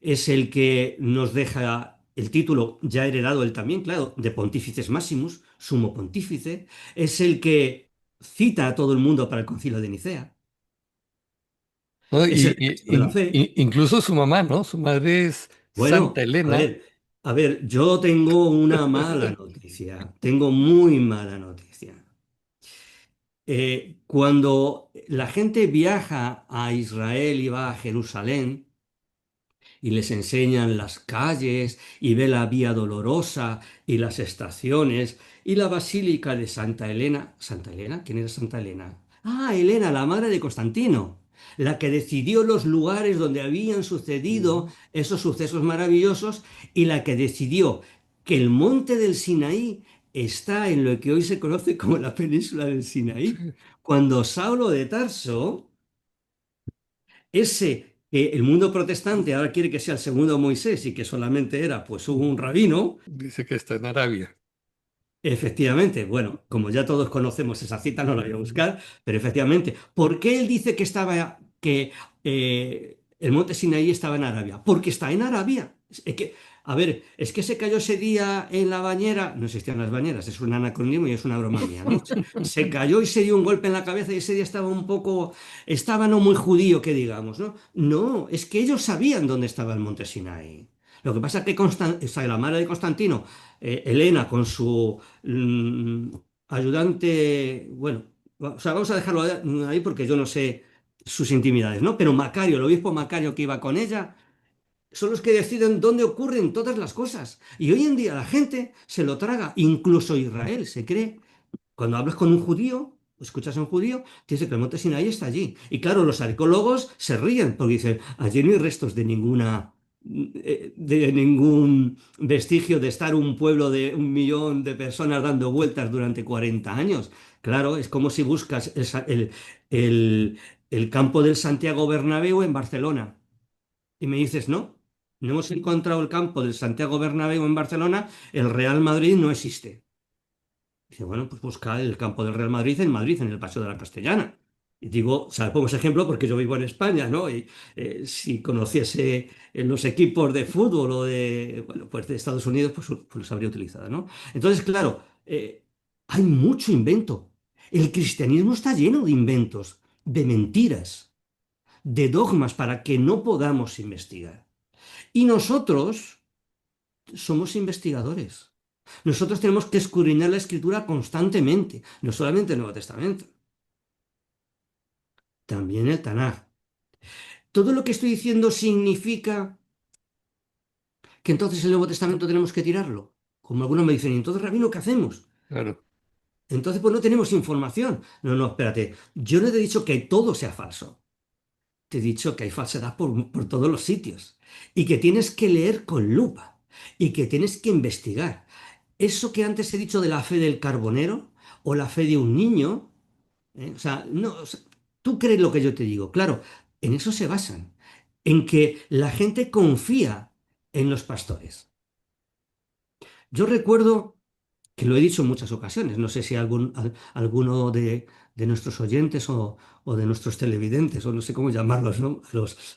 es el que nos deja el título ya heredado él también, claro, de Pontífices Maximus, sumo pontífice, es el que cita a todo el mundo para el concilio de Nicea, ¿No? es el maestro de la fe. Incluso su mamá, ¿no? Su madre es Santa Bueno, Elena. a ver, yo tengo una mala noticia, tengo muy mala noticia. Cuando la gente viaja a Israel y va a Jerusalén, y les enseñan las calles y ve la Vía Dolorosa y las estaciones y la Basílica de Santa Elena. ¿Santa Elena? ¿Quién era Santa Elena? Ah, Elena, la madre de Constantino, la que decidió los lugares donde habían sucedido Ujú. esos sucesos maravillosos y la que decidió que el monte del Sinaí está en lo que hoy se conoce como la península del Sinaí. Sí. Cuando Saulo de Tarso, ese que el mundo protestante ahora quiere que sea el segundo Moisés y que solamente era pues un Ujú. rabino. Dice que está en Arabia. Efectivamente, bueno, como ya todos conocemos esa cita, no la voy a buscar, pero efectivamente, ¿por qué él dice que el monte Sinaí estaba en Arabia? Porque está en Arabia. Es que, a ver, es que se cayó ese día en la bañera, no existían las bañeras, es un anacronismo y es una broma mía, ¿no? Se cayó y se dio un golpe en la cabeza y ese día estaba no muy judío, que digamos, ¿no? No, es que ellos sabían dónde estaba el monte Sinaí. Lo que pasa es que o sea, la madre de Constantino, Elena, con su mm, ayudante, bueno, o sea, vamos a dejarlo ahí porque yo no sé sus intimidades, ¿no? Pero Macario, el obispo Macario que iba con ella, son los que deciden dónde ocurren todas las cosas. Y hoy en día la gente se lo traga, incluso Israel se cree. Cuando hablas con un judío, o escuchas a un judío, te dice que el monte Sinaí está allí. Y claro, los arqueólogos se ríen porque dicen, allí no hay restos de ningún vestigio de estar un pueblo de 1 millón de personas dando vueltas durante 40 años. Claro, es como si buscas el- el campo del Santiago Bernabéu en Barcelona y me dices, no, no hemos encontrado el campo del Santiago Bernabéu en Barcelona, el Real Madrid no existe. Dice, bueno, pues busca el campo del Real Madrid, en el Paseo de la Castellana. Y digo, o sea, pongo ese ejemplo porque yo vivo en España, ¿no? Y si conociese los equipos de fútbol o bueno, pues de Estados Unidos, pues los habría utilizado, ¿no? Entonces, claro, hay mucho invento. El cristianismo está lleno de inventos, de mentiras, de dogmas para que no podamos investigar. Y nosotros somos investigadores. Nosotros tenemos que escudriñar la escritura constantemente, no solamente el Nuevo Testamento, también el Tanaj. Todo lo que estoy diciendo significa que entonces el Nuevo Testamento tenemos que tirarlo. Como algunos me dicen, ¿y entonces, Rabino, qué hacemos? Claro. Entonces, pues no tenemos información. No, no, espérate. Yo no te he dicho que todo sea falso. Te he dicho que hay falsedad por todos los sitios. Y que tienes que leer con lupa. Y que tienes que investigar. Eso que antes he dicho de la fe del carbonero o la fe de un niño. O sea, no, o sea, tú crees lo que yo te digo. Claro, en eso se basan. En que la gente confía en los pastores. Yo recuerdo que lo he dicho en muchas ocasiones. No sé si alguno de nuestros oyentes o de nuestros televidentes, o no sé cómo llamarlos, ¿no?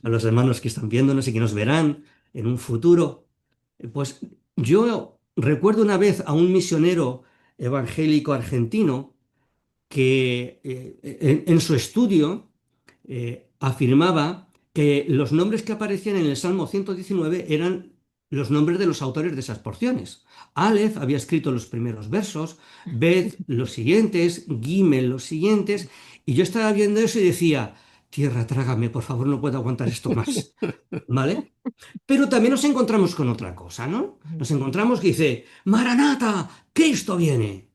A los hermanos que están viéndonos y que nos verán en un futuro. Pues yo recuerdo una vez a un misionero evangélico argentino que en su estudio afirmaba que los nombres que aparecían en el Salmo 119 eran los nombres de los autores de esas porciones. Aleph había escrito los primeros versos, Bet los siguientes, Gimel los siguientes, y yo estaba viendo eso y decía, tierra, trágame, por favor, no puedo aguantar esto más. ¿Vale? Pero también nos encontramos con otra cosa, ¿no? Nos encontramos que dice, Maranata, Cristo viene.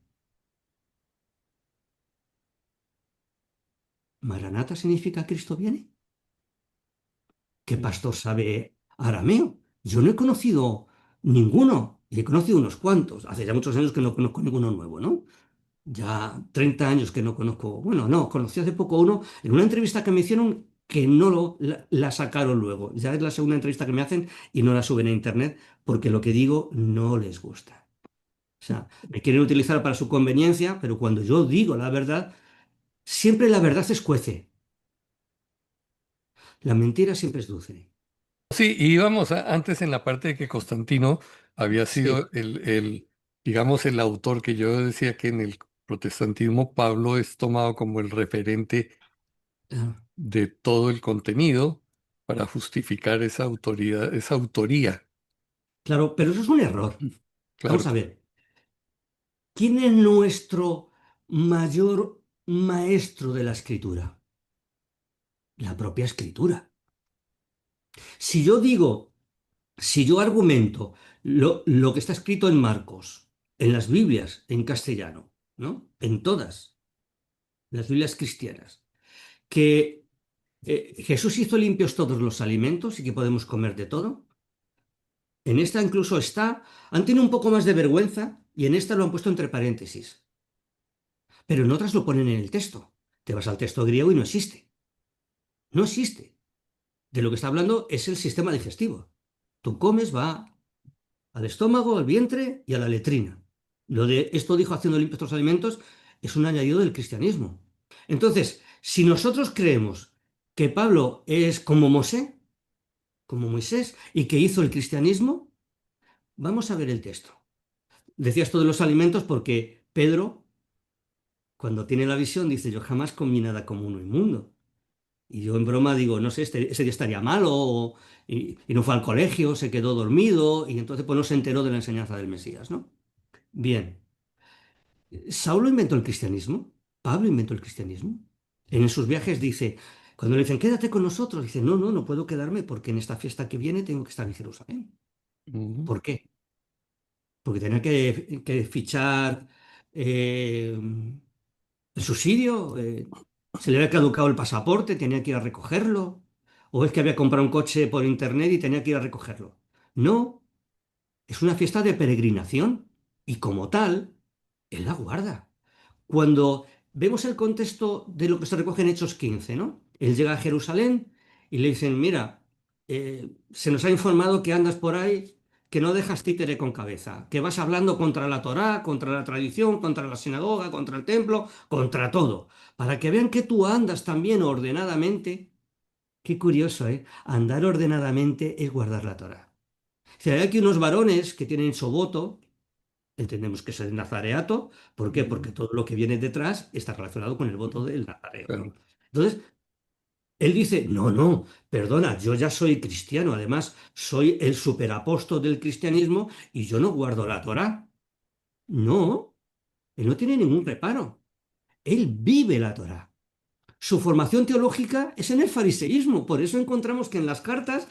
¿Maranata significa Cristo viene? ¿Qué pastor sabe arameo? Yo no he conocido ninguno, y he conocido unos cuantos. Hace ya muchos años que no conozco ninguno nuevo, ¿no? Ya 30 años que no conozco. Bueno, no, conocí hace poco uno en una entrevista que me hicieron que no la sacaron luego. Ya es la segunda entrevista que me hacen y no la suben a internet porque lo que digo no les gusta. O sea, me quieren utilizar para su conveniencia, pero cuando yo digo la verdad, siempre la verdad escuece. La mentira siempre es dulce. Sí, y íbamos antes en la parte de que Constantino había sido Sí. digamos, el autor que yo decía que en el protestantismo Pablo es tomado como el referente Ah, de todo el contenido para justificar esa autoridad, esa autoría. claro, pero eso es un error. Vamos Claro. a ver, ¿quién es nuestro mayor maestro de la escritura? La propia escritura. Si yo digo Si yo argumento lo que está escrito en Marcos, en las Biblias en castellano, ¿no? En todas las Biblias cristianas, que Jesús hizo limpios todos los alimentos y que podemos comer de todo, en esta incluso han tenido un poco más de vergüenza y en esta lo han puesto entre paréntesis, pero en otras lo ponen en el texto. Te vas al texto griego y no existe. No existe. De lo que está hablando es el sistema digestivo. Tú comes, va al estómago, al vientre y a la letrina. Lo de esto dijo haciendo limpios los alimentos es un añadido del cristianismo. Entonces, si nosotros creemos que Pablo es como Moisés, y que hizo el cristianismo, vamos a ver el texto. Decía esto de los alimentos porque Pedro, cuando tiene la visión, dice, yo jamás comí nada común o inmundo. Y yo en broma digo, no sé, ese día estaría malo, y no fue al colegio, se quedó dormido, y entonces pues no se enteró de la enseñanza del Mesías, ¿no? Bien, Saulo inventó el cristianismo, Pablo inventó el cristianismo. En sus viajes dice, cuando le dicen, quédate con nosotros, dice, no, no, no puedo quedarme porque en esta fiesta que viene tengo que estar en Jerusalén. Ujú. ¿Por qué? Porque tenía que fichar eh, el subsidio, se le había caducado el pasaporte, tenía que ir a recogerlo, o es que había comprado un coche por internet y tenía que ir a recogerlo. No, es una fiesta de peregrinación y como tal, él la guarda. Cuando vemos el contexto de lo que se recoge en Hechos 15, ¿no? Él llega a Jerusalén y le dicen, mira, se nos ha informado que andas por ahí, que no dejas títere con cabeza, que vas hablando contra la Torá, contra la tradición, contra la sinagoga, contra el templo, contra todo, para que vean que tú andas también ordenadamente. Qué curioso, ¿eh? Andar ordenadamente es guardar la Torá. Si hay aquí unos varones que tienen soboto, entendemos que es el nazareato. ¿Por qué? Ujú. Porque todo lo que viene detrás está relacionado con el voto del nazareo, ¿no? Claro. Entonces, él dice, no, no, perdona, yo ya soy cristiano, además soy el superapóstol del cristianismo y yo no guardo la Torá. No, él no tiene ningún reparo. Él vive la Torá. Su formación teológica es en el fariseísmo, por eso encontramos que en las cartas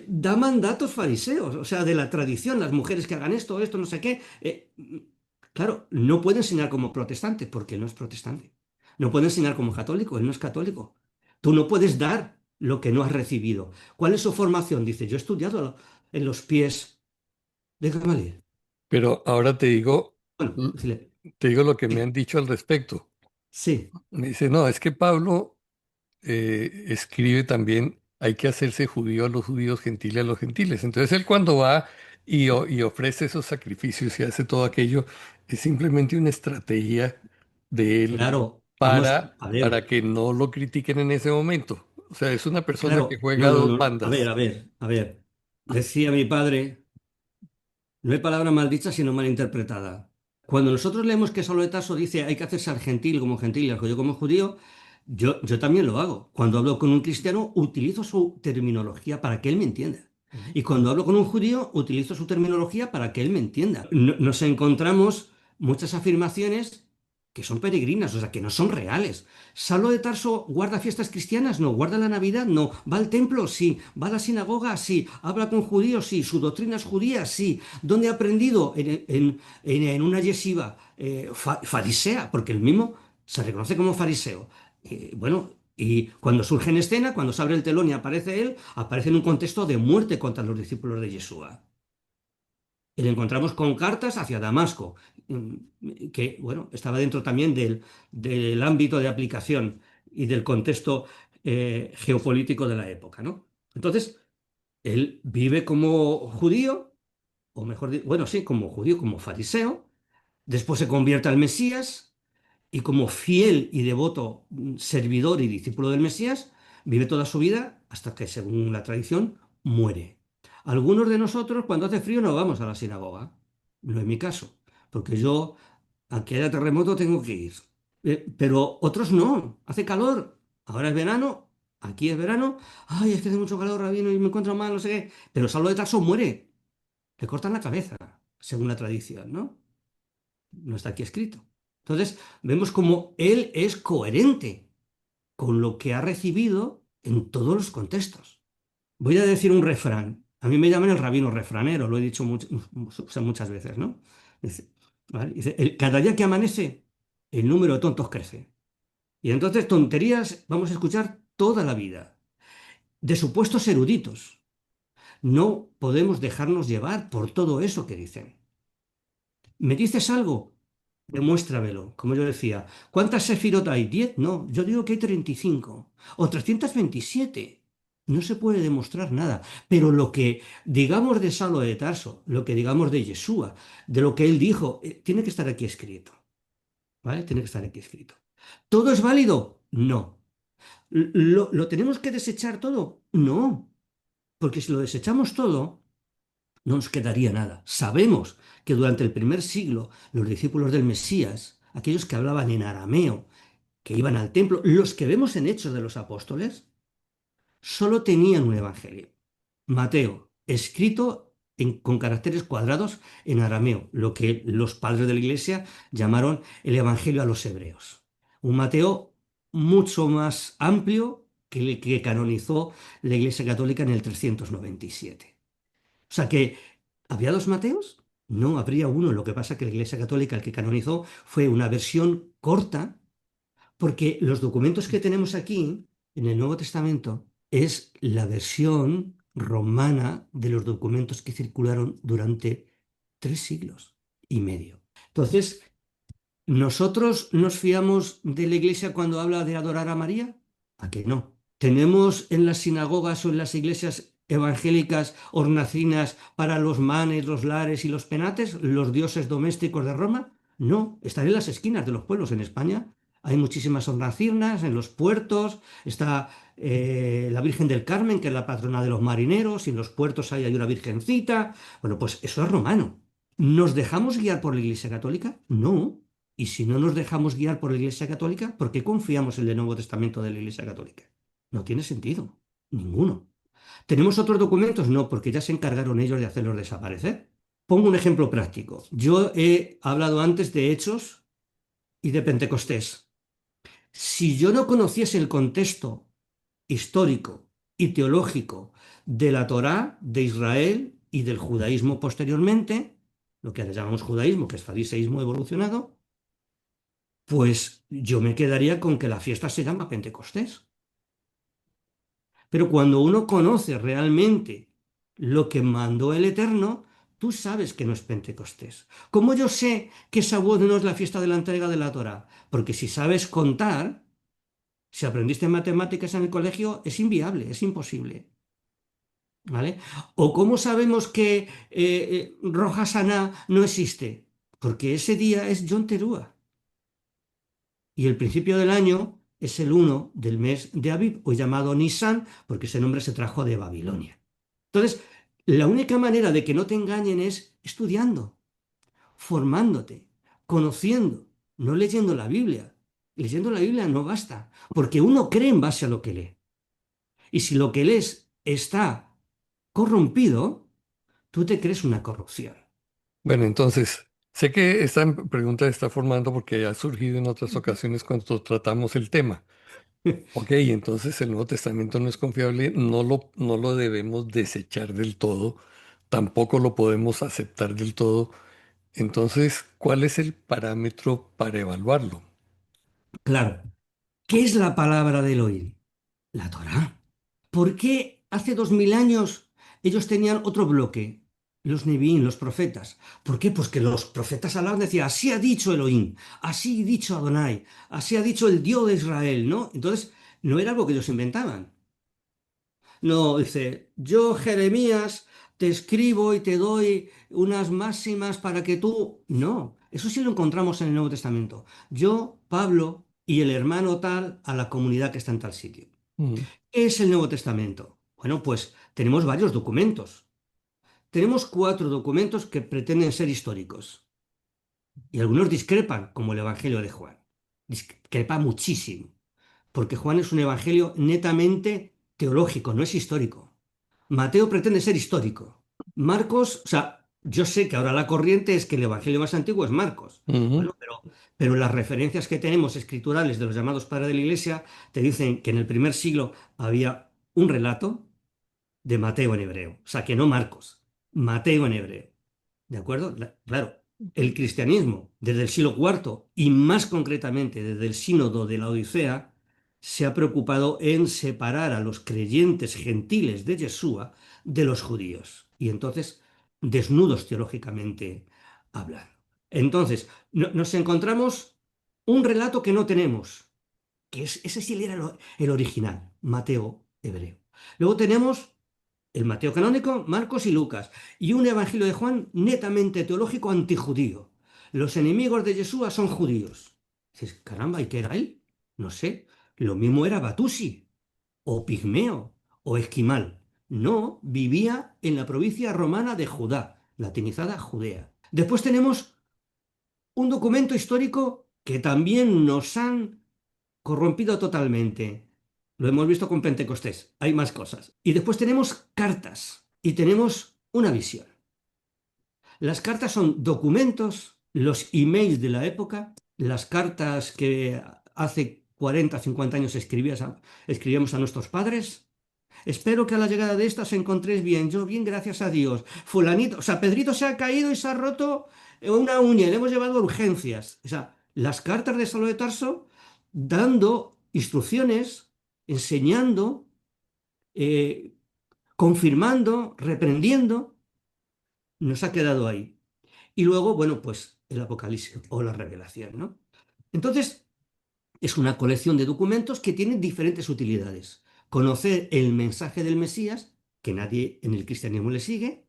da mandatos fariseos, o sea, de la tradición, las mujeres que hagan esto, esto, no sé qué. Claro, no puede enseñar como protestante, porque él no es protestante. No puede enseñar como católico, él no es católico. Tú no puedes dar lo que no has recibido. ¿Cuál es su formación? Dice, yo he estudiado en los pies de Gamaliel. Pero ahora Bueno, l- decirle, te digo lo que me han sí, dicho al respecto. sí, Me dice, no, es que Pablo escribe también, hay que hacerse judío a los judíos, gentil a los gentiles. Entonces él cuando va y ofrece esos sacrificios y hace todo aquello, es simplemente una estrategia de él claro, vamos a para ver. que no lo critiquen en ese momento. O sea, es una persona que Claro, juega no, a no, dos no. A ver, bandas. a ver, a ver. Decía mi padre, no hay palabra mal dicha sino mal interpretada. Cuando nosotros leemos que Saulo de Tarso dice hay que hacerse al gentil como gentil y al judío como judío, yo también lo hago. Cuando hablo con un cristiano, utilizo su terminología para que él me entienda. Ujú. Y cuando hablo con un judío, utilizo su terminología para que él me entienda. Nos encontramos muchas afirmaciones que son peregrinas, o sea, que no son reales. ¿Saulo de Tarso guarda fiestas cristianas? No. ¿Guarda la Navidad? No. ¿Va al templo? Sí. ¿Va a la sinagoga? Sí. ¿Habla con judíos? Sí. ¿Su doctrina es judía? Sí. ¿Dónde ha aprendido? En una yeshiva farisea, porque el mismo se reconoce como fariseo. Bueno, y cuando surge en escena, cuando se abre el telón y aparece él, aparece en un contexto de muerte contra los discípulos de Yeshua. Y le encontramos con cartas hacia Damasco, que, bueno, estaba dentro también del ámbito de aplicación y del contexto geopolítico de la época, ¿no? Entonces, él vive como judío, o mejor, bueno, sí, como judío, como fariseo, después se convierte al Mesías y como fiel y devoto servidor y discípulo del Mesías, vive toda su vida hasta que, según la tradición, muere. Algunos de nosotros, cuando hace frío, no vamos a la sinagoga. No es mi caso, porque yo, aunque haya terremoto, tengo que ir. Pero otros no, hace calor. Ahora es verano, aquí es verano. Ay, es que hace mucho calor, rabino, y me encuentro mal, no sé qué. Pero Saulo de Tarso muere, le cortan la cabeza, según la tradición, ¿no? No está aquí escrito. Entonces, vemos como él es coherente con lo que ha recibido en todos los contextos. Voy a decir un refrán. A mí me llaman el rabino refranero, lo he dicho muchas veces, ¿no? Dice, ¿vale? Dice, cada día que amanece, el número de tontos crece. Y entonces tonterías vamos a escuchar toda la vida, de supuestos eruditos. No podemos dejarnos llevar por todo eso que dicen. ¿Me dices algo? Demuéstramelo. Como yo decía, ¿cuántas sefirot hay? ¿10? No, yo digo que hay 35 o 327. No se puede demostrar nada. Pero lo que digamos de Saulo de Tarso, lo que digamos de Yeshua, de lo que él dijo, tiene que estar aquí escrito. ¿Vale? Tiene que estar aquí escrito. ¿Todo es válido? No. ¿Lo tenemos que desechar todo? No. Porque si lo desechamos todo, no nos quedaría nada. Sabemos que durante el primer siglo los discípulos del Mesías, aquellos que hablaban en arameo, que iban al templo, los que vemos en Hechos de los Apóstoles, solo tenían un evangelio. Mateo, escrito con caracteres cuadrados en arameo, lo que los padres de la iglesia llamaron el evangelio a los hebreos. Un Mateo mucho más amplio que el que canonizó la iglesia católica en el 397. O sea que, ¿había dos Mateos? No, habría uno. Lo que pasa es que la Iglesia Católica, el que canonizó, fue una versión corta, porque los documentos que tenemos aquí, en el Nuevo Testamento, es la versión romana de los documentos que circularon durante 3 siglos y medio. Entonces, ¿nosotros nos fiamos de la Iglesia cuando habla de adorar a María? ¿A que no? ¿Tenemos en las sinagogas o en las iglesias evangélicas hornacinas para los manes, los lares y los penates, los dioses domésticos de Roma? No, están en las esquinas de los pueblos en España. Hay muchísimas hornacinas en los puertos, está la Virgen del Carmen, que es la patrona de los marineros, y en los puertos hay una virgencita. Bueno, pues eso es romano. ¿Nos dejamos guiar por la Iglesia Católica? No. Y si no nos dejamos guiar por la Iglesia Católica, ¿por qué confiamos en el Nuevo Testamento de la Iglesia Católica? No tiene sentido. Ninguno. ¿Tenemos otros documentos? No, porque ya se encargaron ellos de hacerlos desaparecer. Pongo un ejemplo práctico. Yo he hablado antes de Hechos y de Pentecostés. Si yo no conociese el contexto histórico y teológico de la Torá, de Israel y del judaísmo posteriormente, lo que ahora llamamos judaísmo, que es fariseísmo evolucionado, pues yo me quedaría con que la fiesta se llama Pentecostés. Pero cuando uno conoce realmente lo que mandó el Eterno, tú sabes que no es Pentecostés. ¿Cómo yo sé que Shavuot no es la fiesta de la entrega de la Torá? Porque si sabes contar, si aprendiste matemáticas en el colegio, es inviable, es imposible. ¿Vale? ¿O cómo sabemos que Rosh Hashanah no existe? Porque ese día es Yom Teruah. Y el principio del año es el 1 del mes de Aviv, hoy llamado Nisan, porque ese nombre se trajo de Babilonia. Entonces, la única manera de que no te engañen es estudiando, formándote, conociendo, no leyendo la Biblia. Leyendo la Biblia no basta, porque uno cree en base a lo que lee. Y si lo que lees está corrompido, tú te crees una corrupción. Bueno, entonces, sé que esta pregunta está formando porque ha surgido en otras ocasiones cuando tratamos el tema. Ok, entonces el Nuevo Testamento no es confiable, no lo debemos desechar del todo, tampoco lo podemos aceptar del todo. Entonces, ¿cuál es el parámetro para evaluarlo? Claro, ¿qué es la palabra de Elohim? La Torá. ¿Por qué hace 2000 años ellos tenían otro bloque? Los Nevi'im, los profetas. ¿Por qué? Pues que los profetas hablaban, decían, así ha dicho Elohim, así ha dicho Adonai, así ha dicho el Dios de Israel, ¿no? Entonces, no era algo que ellos inventaban. No, dice, yo Jeremías te escribo y te doy unas máximas para que tú... No, eso sí lo encontramos en el Nuevo Testamento. Yo, Pablo y el hermano tal a la comunidad que está en tal sitio. Mm. ¿Qué es el Nuevo Testamento? Bueno, pues tenemos varios documentos. Tenemos 4 documentos que pretenden ser históricos y algunos discrepan, como el Evangelio de Juan. Discrepa muchísimo, porque Juan es un evangelio netamente teológico, no es histórico. Mateo pretende ser histórico. Marcos, o sea, yo sé que ahora la corriente es que el evangelio más antiguo es Marcos. Ujú. Bueno, pero las referencias que tenemos escriturales de los llamados padres de la Iglesia te dicen que en el primer siglo había un relato, de Mateo en hebreo. O sea, que no Marcos, Mateo en hebreo. ¿De acuerdo? Claro, el cristianismo desde el siglo IV y más concretamente desde el sínodo de la Odisea se ha preocupado en separar a los creyentes gentiles de Yeshua de los judíos. Y entonces, desnudos teológicamente hablando. Entonces, nos encontramos un relato que no tenemos, que es, ese sí era el original, Mateo hebreo. Luego tenemos el Mateo canónico, Marcos y Lucas, y un Evangelio de Juan netamente teológico antijudío. Los enemigos de Yeshua son judíos. Dices, caramba, ¿y qué era él? No sé. Lo mismo era Batusi, o Pigmeo, o Esquimal. No, vivía en la provincia romana de Judá, latinizada Judea. Después tenemos un documento histórico que también nos han corrompido totalmente. Lo hemos visto con Pentecostés. Hay más cosas. Y después tenemos cartas y tenemos una visión. Las cartas son documentos, los emails de la época, las cartas que hace 40, 50 años escribíamos a nuestros padres. Espero que a la llegada de esta os encontréis bien. Yo bien, gracias a Dios. Fulanito, o sea, Pedrito se ha caído y se ha roto una uña y le hemos llevado a urgencias. O sea, las cartas de Saulo de Tarso dando instrucciones, enseñando, eh, confirmando, reprendiendo, nos ha quedado ahí. Y luego, bueno, pues el Apocalipsis o la revelación, ¿no? Entonces, es una colección de documentos que tienen diferentes utilidades. Conocer el mensaje del Mesías, que nadie en el cristianismo le sigue,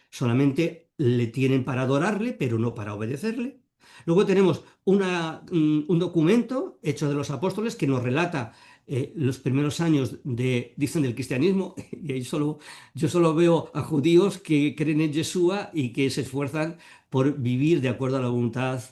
solamente le tienen para adorarle, pero no para obedecerle. Luego tenemos un documento hecho de los apóstoles que nos relata los primeros años dicen, del cristianismo, y ahí yo solo veo a judíos que creen en Yeshua y que se esfuerzan por vivir de acuerdo a la voluntad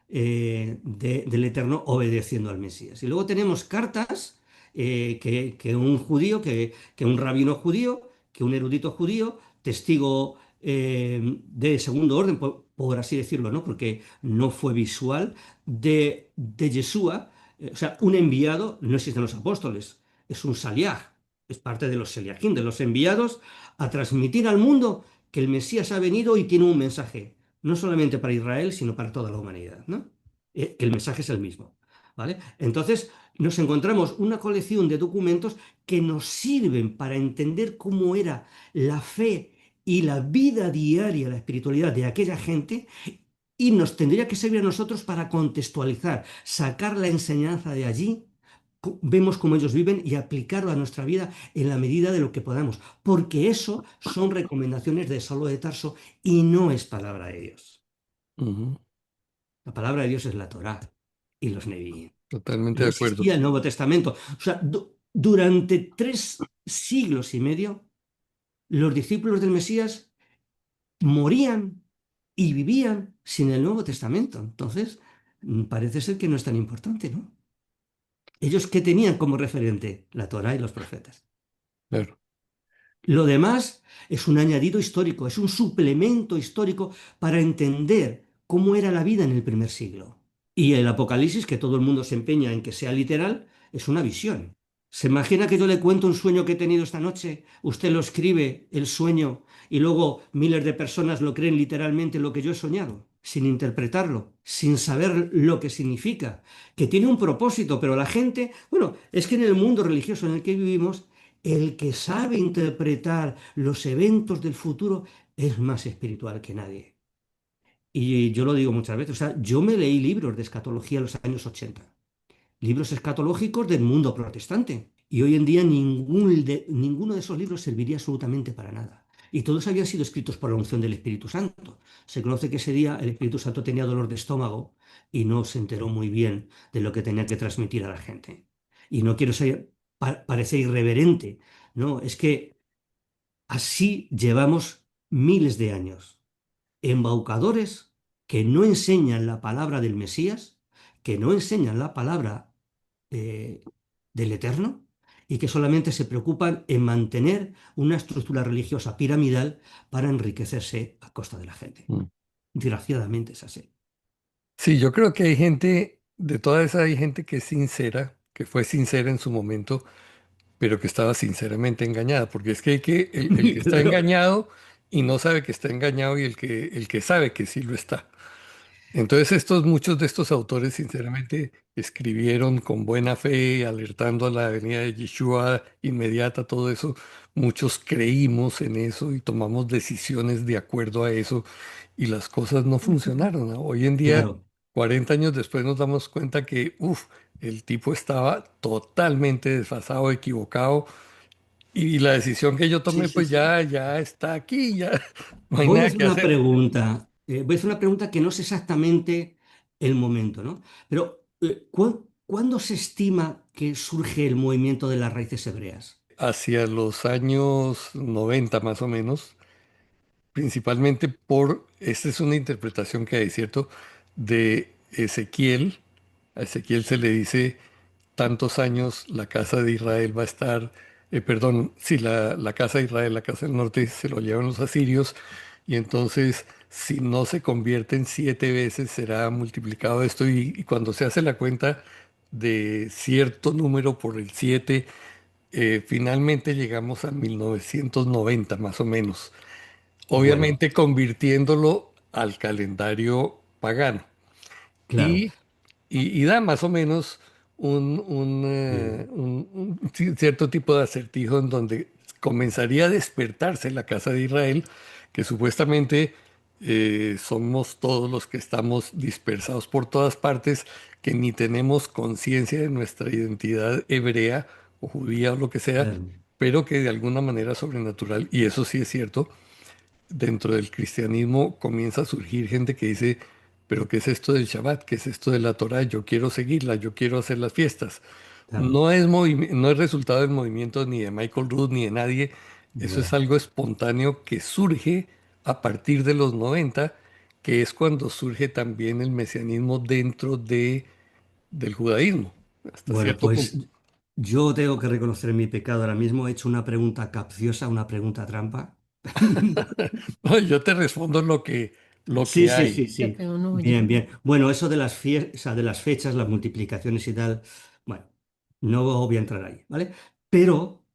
del Eterno, obedeciendo al Mesías. Y luego tenemos cartas que un judío, que un rabino judío, que un erudito judío, testigo de segundo orden, por así decirlo, ¿no? Porque no fue visual, de Yeshua, o sea, un enviado, no existen los apóstoles, es un saliaj, es parte de los seliajín, de los enviados, a transmitir al mundo que el Mesías ha venido y tiene un mensaje, no solamente para Israel, sino para toda la humanidad, ¿no? Que el mensaje es el mismo, ¿vale? Entonces, nos encontramos una colección de documentos que nos sirven para entender cómo era la fe y la vida diaria, la espiritualidad de aquella gente, y nos tendría que servir a nosotros para contextualizar, sacar la enseñanza de allí, vemos cómo ellos viven y aplicarlo a nuestra vida en la medida de lo que podamos, porque eso son recomendaciones de Saulo de Tarso y no es palabra de Dios. Ujú. La palabra de Dios es la Torá y los Nevi'im. Totalmente No de acuerdo. existía el Nuevo Testamento. O sea, durante 3 siglos y medio, los discípulos del Mesías morían y vivían sin el Nuevo Testamento. Entonces, parece ser que no es tan importante, ¿no? Ellos, ¿qué tenían como referente? La Torá y los profetas. Claro. Lo demás es un añadido histórico, es un suplemento histórico para entender cómo era la vida en el primer siglo. Y el Apocalipsis, que todo el mundo se empeña en que sea literal, es una visión. ¿Se imagina que yo le cuento un sueño que he tenido esta noche? Usted lo escribe, el sueño, y luego miles de personas lo creen literalmente lo que yo he soñado, sin interpretarlo, sin saber lo que significa, que tiene un propósito, pero la gente, bueno, es que en el mundo religioso en el que vivimos, el que sabe interpretar los eventos del futuro es más espiritual que nadie. Y yo lo digo muchas veces, o sea, yo me leí libros de escatología en los años 80, libros escatológicos del mundo protestante. Y hoy en día ninguno de esos libros serviría absolutamente para nada. Y todos habían sido escritos por la unción del Espíritu Santo. Se conoce que ese día el Espíritu Santo tenía dolor de estómago y no se enteró muy bien de lo que tenía que transmitir a la gente. Y no quiero parecer irreverente, no, es que así llevamos miles de años. Embaucadores que no enseñan la palabra del Mesías, que no enseñan la palabra eh, del Eterno y que solamente se preocupan en mantener una estructura religiosa piramidal para enriquecerse a costa de la gente. Mm. Desgraciadamente es así. Sí, yo creo que hay gente, de toda esa hay gente que es sincera, que fue sincera en su momento, pero que estaba sinceramente engañada, porque es que, el que está Claro. engañado y no sabe que está engañado y el que sabe que sí lo está. Entonces muchos de estos autores sinceramente escribieron con buena fe, alertando a la venida de Yeshua inmediata, todo eso. Muchos creímos en eso y tomamos decisiones de acuerdo a eso y las cosas no funcionaron, ¿no? Hoy en día, Claro. 40 años después, nos damos cuenta que, el tipo estaba totalmente desfasado, equivocado y la decisión que yo Sí, tomé sí, pues sí. ya está aquí, ya no hay Voy a nada hacer que una hacer. pregunta. Voy a hacer una pregunta que no es exactamente el momento, ¿no? Pero, ¿cuándo se estima que surge el movimiento de las raíces hebreas? Hacia los años 90 más o menos, principalmente esta es una interpretación que hay, ¿cierto? De Ezequiel. A Ezequiel se le dice tantos años la casa de Israel va a estar, perdón, sí, la casa de Israel, la casa del norte, se lo llevan los asirios, y entonces si no se convierten 7 veces será multiplicado esto, y cuando se hace la cuenta de cierto número por el 7, finalmente llegamos a 1990 más o menos, Bueno, obviamente convirtiéndolo al calendario pagano. claro. Y, y da más o menos Mm, un cierto tipo de acertijo en donde comenzaría a despertarse la casa de Israel, que supuestamente somos todos los que estamos dispersados por todas partes, que ni tenemos conciencia de nuestra identidad hebrea o judía o lo que sea, claro. pero que de alguna manera sobrenatural, y eso sí es cierto, dentro del cristianismo comienza a surgir gente que dice, pero ¿qué es esto del Shabbat? ¿Qué es esto de la Torá? Yo quiero seguirla, yo quiero hacer las fiestas. Claro. No es resultado del movimiento ni de Michael Root ni de nadie. Eso es Ya. algo espontáneo que surge a partir de los 90, que es cuando surge también el mesianismo dentro del judaísmo, hasta Bueno, cierto punto. pues yo tengo que reconocer mi pecado ahora mismo. He hecho una pregunta capciosa, una pregunta trampa. No, yo te respondo lo Sí, que sí, hay. sí, Lo sí. que uno oye. Bien, bien. Bueno, eso de o sea, de las fechas, las multiplicaciones y tal, bueno, no voy a entrar ahí, ¿vale? Pero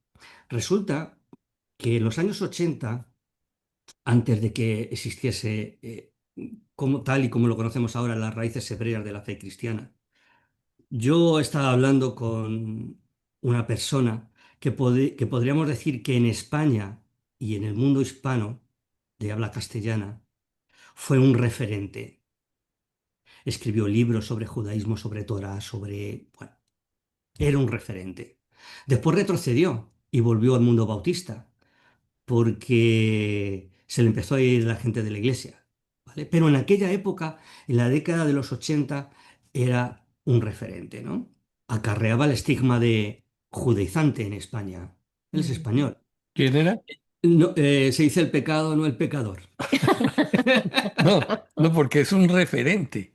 resulta que en los años 80, antes de que existiese como tal y como lo conocemos ahora, las raíces hebreas de la fe cristiana, yo estaba hablando con una persona que podríamos decir que en España y en el mundo hispano de habla castellana fue un referente. Escribió libros sobre judaísmo, sobre Torah, sobre... Bueno, era un referente. Después retrocedió y volvió al mundo bautista, porque se le empezó a ir la gente de la iglesia, ¿vale? Pero en aquella época, en la década de los 80, era un referente, ¿no? Acarreaba el estigma de judaizante en España. Él es Ujú. español. ¿Quién era? No, se dice el pecado, no el pecador. No, no, porque es un referente.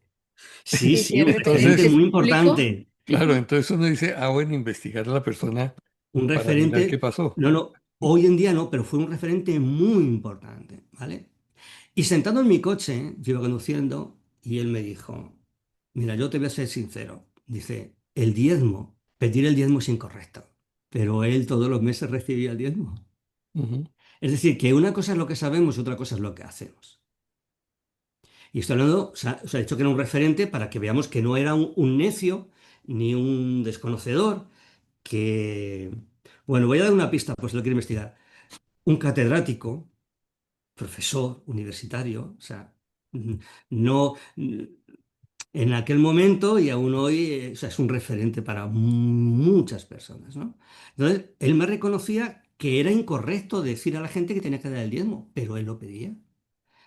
Sí, ¿Y sí, qué un referente referente Entonces, muy público? importante. claro, entonces uno dice, bueno, investigar a la persona Un para mirar qué referente, pasó. no, no, hoy en día no, pero fue un referente muy importante, ¿vale? Y sentado en mi coche, yo iba conduciendo y él me dijo, mira, yo te voy a ser sincero, dice, el diezmo, pedir el diezmo es incorrecto, pero él todos los meses recibía el diezmo. Ujú. Es decir, que una cosa es lo que sabemos y otra cosa es lo que hacemos. Y estoy hablando, o sea, he dicho que era un referente para que veamos que no era un necio ni un desconocedor, que, bueno, voy a dar una pista, pues si lo quiere investigar. Un catedrático, profesor universitario, o sea, no en aquel momento y aún hoy, o sea, es un referente para muchas personas, ¿no? Entonces, él me reconocía que era incorrecto decir a la gente que tenía que dar el diezmo, pero él lo pedía.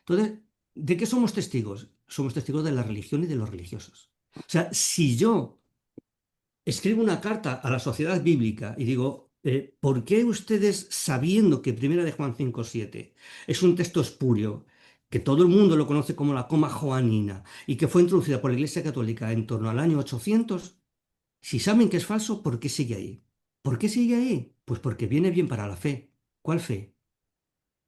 Entonces, ¿de qué somos testigos? Somos testigos de la religión y de los religiosos. O sea, si yo escribo una carta a la sociedad bíblica y digo, ¿por qué ustedes, sabiendo que Primera de Juan 5:7 es un texto espurio, que todo el mundo lo conoce como la coma joanina y que fue introducida por la Iglesia Católica en torno al año 800, si saben que es falso, ¿por qué sigue ahí? ¿Por qué sigue ahí? Pues porque viene bien para la fe. ¿Cuál fe?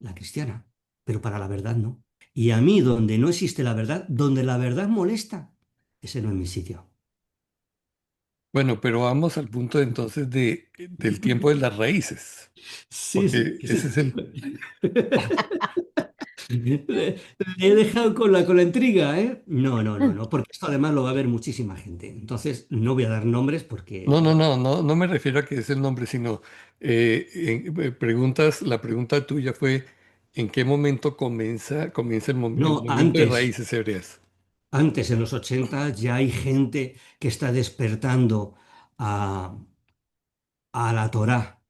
La cristiana. Pero para la verdad no. Y a mí, donde no existe la verdad, donde la verdad molesta, ese no es mi sitio. Bueno, pero vamos al punto entonces del tiempo de las raíces, Sí, sí, porque que ese sí. es el... Le he dejado con la intriga, ¿eh? No, no, no, no, porque esto además lo va a ver muchísima gente. Entonces, no voy a dar nombres No, porque, no, bueno, no, no, no me refiero a que es el nombre, sino la pregunta tuya fue ¿en qué momento comienza el no, movimiento de antes, raíces hebreas? antes en los 80 ya hay gente que está despertando a, a la Torá,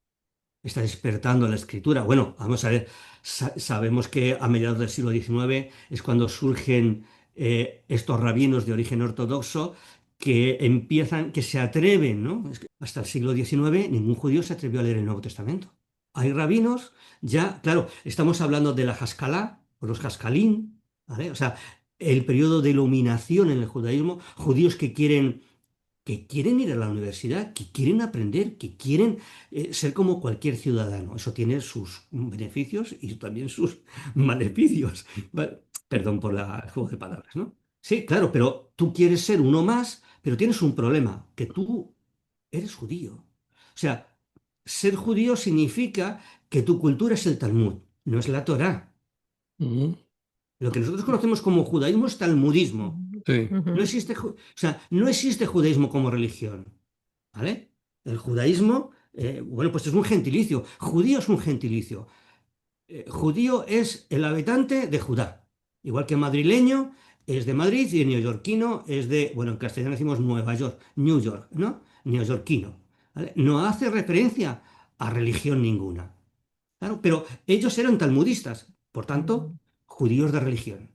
está despertando la escritura. Bueno, vamos a ver, sabemos que a mediados del siglo XIX es cuando surgen estos rabinos de origen ortodoxo que empiezan, que se atreven, ¿no? Es que hasta el siglo XIX ningún judío se atrevió a leer el Nuevo Testamento. Hay rabinos, ya, claro, estamos hablando de la Haskalah, o los Haskalín, ¿vale? O sea, el periodo de iluminación en el judaísmo, judíos que quieren ir a la universidad, que quieren aprender, que quieren ser como cualquier ciudadano. Eso tiene sus beneficios y también sus maleficios. Perdón por el juego de palabras, ¿no? Sí, claro, pero tú quieres ser uno más, pero tienes un problema, que tú eres judío. O sea, ser judío significa que tu cultura es el Talmud, no es la Torá. Ujú. Lo que nosotros conocemos como judaísmo es talmudismo. Sí. No Ujú. existe, o sea, no existe judaísmo como religión. ¿Vale? El judaísmo, bueno, pues es un gentilicio. Judío es un gentilicio. Judío es el habitante de Judá. Igual que madrileño es de Madrid y neoyorquino es de, bueno, en castellano decimos Nueva York, New York, ¿no? Neoyorquino. ¿Vale? No hace referencia a religión ninguna. Claro, pero ellos eran talmudistas, por tanto, judíos de religión.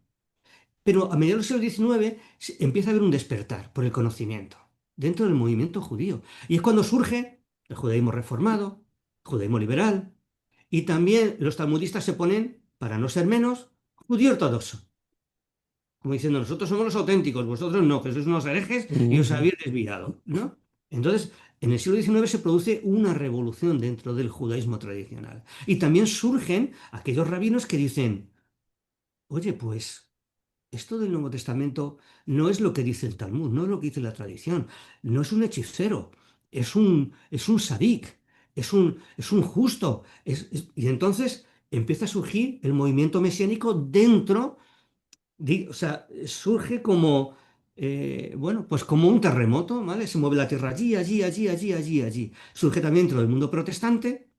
Pero a mediados del siglo XIX empieza a haber un despertar por el conocimiento dentro del movimiento judío. Y es cuando surge el judaísmo reformado, el judaísmo liberal, y también los talmudistas se ponen, para no ser menos, judío ortodoxo. Como diciendo, nosotros somos los auténticos, vosotros no, que sois unos herejes y os Ujú. habéis desviado, ¿no? Entonces, en el siglo XIX se produce una revolución dentro del judaísmo tradicional. Y también surgen aquellos rabinos que dicen, oye, pues esto del Nuevo Testamento no es lo que dice el Talmud, no es lo que dice la tradición, no es un hechicero, es un sadik, es un justo. Y entonces empieza a surgir el movimiento mesiánico dentro, o sea, surge como, bueno, pues como un terremoto, ¿vale? Se mueve la tierra allí, allí, allí, allí, allí, allí. Surge también dentro del mundo protestante,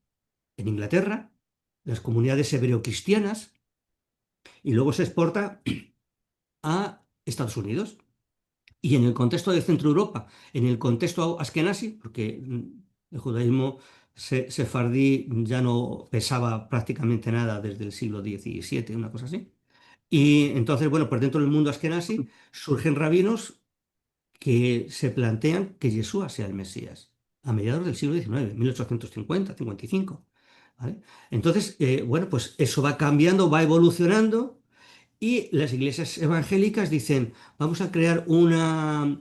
en Inglaterra, las comunidades hebreocristianas, y luego se exporta a Estados Unidos. Y en el contexto de Centro Europa, en el contexto askenazí, porque el judaísmo sefardí ya no pesaba prácticamente nada desde el siglo XVII, una cosa así. Y entonces, bueno, pues dentro del mundo askenazí surgen rabinos que se plantean que Yeshua sea el Mesías a mediados del siglo XIX, 1850, 55. ¿Vale? Entonces, bueno, pues eso va cambiando, va evolucionando y las iglesias evangélicas dicen, vamos a crear una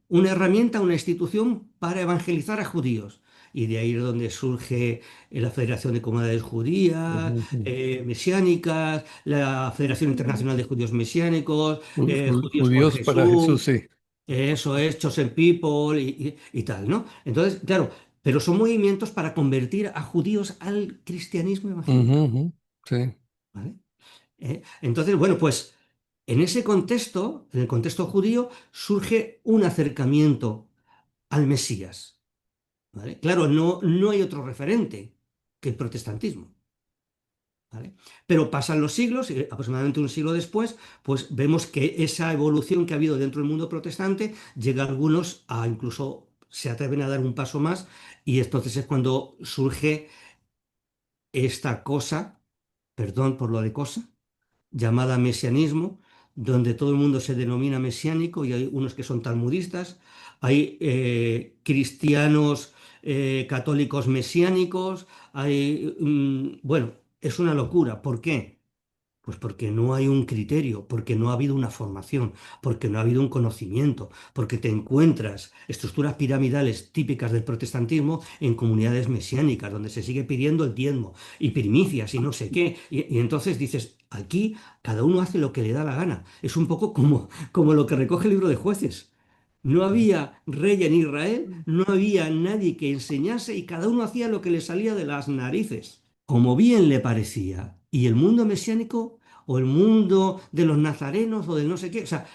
herramienta, una institución para evangelizar a judíos. Y de ahí es donde surge la Federación de Comunidades Judías, Ujú. Mesiánicas, la Federación Internacional de Judíos Mesiánicos, Judíos por Judíos para Jesús, Jesús, sí. eso es, Chosen People y tal, ¿no? Entonces, claro, pero son movimientos para convertir a judíos al cristianismo Ujú, evangélico, ujú. Sí. ¿vale? Entonces, bueno, pues en ese contexto, en el contexto judío, surge un acercamiento al Mesías, ¿vale? Claro, no hay otro referente que el protestantismo, ¿vale? Pero pasan los siglos, y aproximadamente un siglo después, pues vemos que esa evolución que ha habido dentro del mundo protestante llega a algunos a incluso se atreven a dar un paso más y entonces es cuando surge esta cosa, perdón por lo de cosa, llamada mesianismo, donde todo el mundo se denomina mesiánico y hay unos que son talmudistas, hay cristianos católicos mesiánicos, bueno, es una locura. ¿Por qué? Pues porque no hay un criterio, porque no ha habido una formación, porque no ha habido un conocimiento, porque te encuentras estructuras piramidales típicas del protestantismo en comunidades mesiánicas, donde se sigue pidiendo el diezmo y primicias y no sé qué. Y entonces dices, aquí cada uno hace lo que le da la gana. Es un poco como lo que recoge el libro de jueces. No había rey en Israel, no había nadie que enseñase y cada uno hacía lo que le salía de las narices, como bien le parecía. Y el mundo mesiánico o el mundo de los nazarenos o del no sé qué, o sea,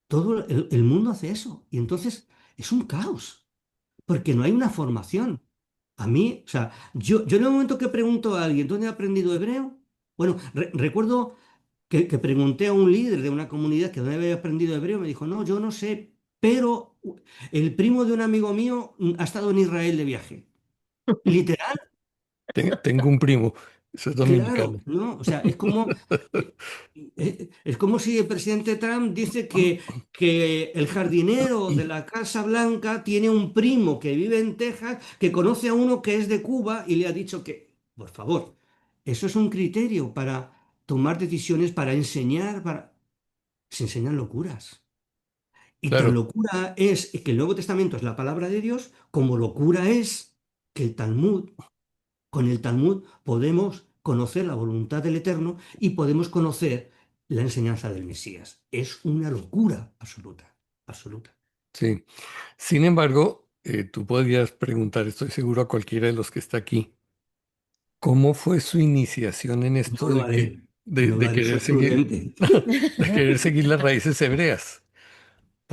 todo el mundo hace eso. Y entonces es un caos, porque no hay una formación. A mí, o sea, yo en el momento que pregunto a alguien, ¿dónde ha aprendido hebreo? Bueno, recuerdo que pregunté a un líder de una comunidad que dónde había aprendido hebreo, me dijo, no, yo no sé, pero el primo de un amigo mío ha estado en Israel de viaje. Literal, Tengo un primo, eso es claro, dominicano. ¿no? O sea, eh, es como si el presidente Trump dice que el jardinero de la Casa Blanca tiene un primo que vive en Texas, que conoce a uno que es de Cuba y le ha dicho que, por favor, eso es un criterio para tomar decisiones, para enseñar, para... Se enseñan locuras. Y tan Claro, locura es que el Nuevo Testamento es la palabra de Dios, como locura es que el Talmud, con el Talmud podemos conocer la voluntad del Eterno y podemos conocer la enseñanza del Mesías. Es una locura absoluta, absoluta. sí. Sin embargo, tú podrías preguntar, estoy seguro a cualquiera de los que está aquí, ¿cómo fue su iniciación en No esto lo de haré, no lo de haré, querer soy seguir, prudente. de querer seguir las raíces hebreas?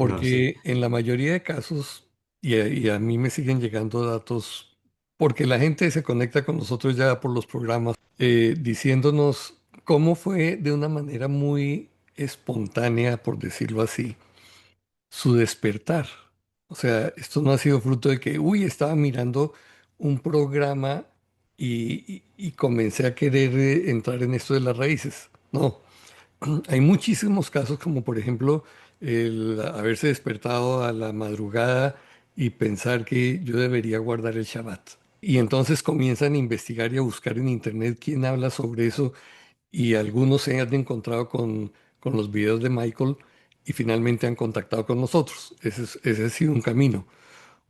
No lo sé. Porque en la mayoría de casos, y a mí me siguen llegando datos, porque la gente se conecta con nosotros ya por los programas, diciéndonos cómo fue de una manera muy espontánea, por decirlo así, su despertar. O sea, esto no ha sido fruto de que, uy, estaba mirando un programa y comencé a querer entrar en esto de las raíces. No, hay muchísimos casos, como por ejemplo el haberse despertado a la madrugada y pensar que yo debería guardar el Shabbat. Y entonces comienzan a investigar y a buscar en internet quién habla sobre eso y algunos se han encontrado con los videos de Michael y finalmente han contactado con nosotros. Ese ha sido un camino.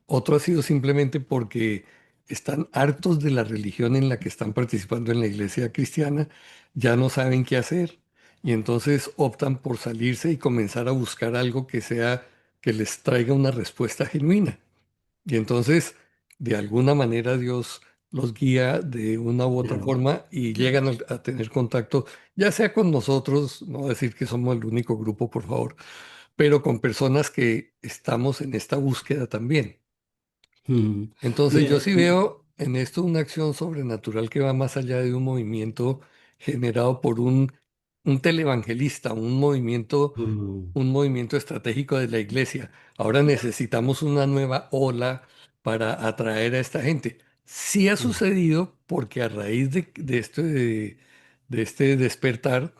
Otro ha sido simplemente porque están hartos de la religión en la que están participando en la iglesia cristiana, ya no saben qué hacer y entonces optan por salirse y comenzar a buscar algo que sea, que les traiga una respuesta genuina. Y entonces, de alguna manera, Dios los guía de una u otra Claro, forma y llegan a tener contacto, ya sea con nosotros, no voy a decir que somos el único grupo, por favor, pero con personas que estamos en esta búsqueda también. mm, Entonces yo mira, sí veo en esto una acción sobrenatural que va más allá de un movimiento generado por un televangelista, mm, un movimiento estratégico de la iglesia. Ahora necesitamos una nueva ola para atraer a esta gente. Sí ha mm, sucedido porque a raíz de este despertar,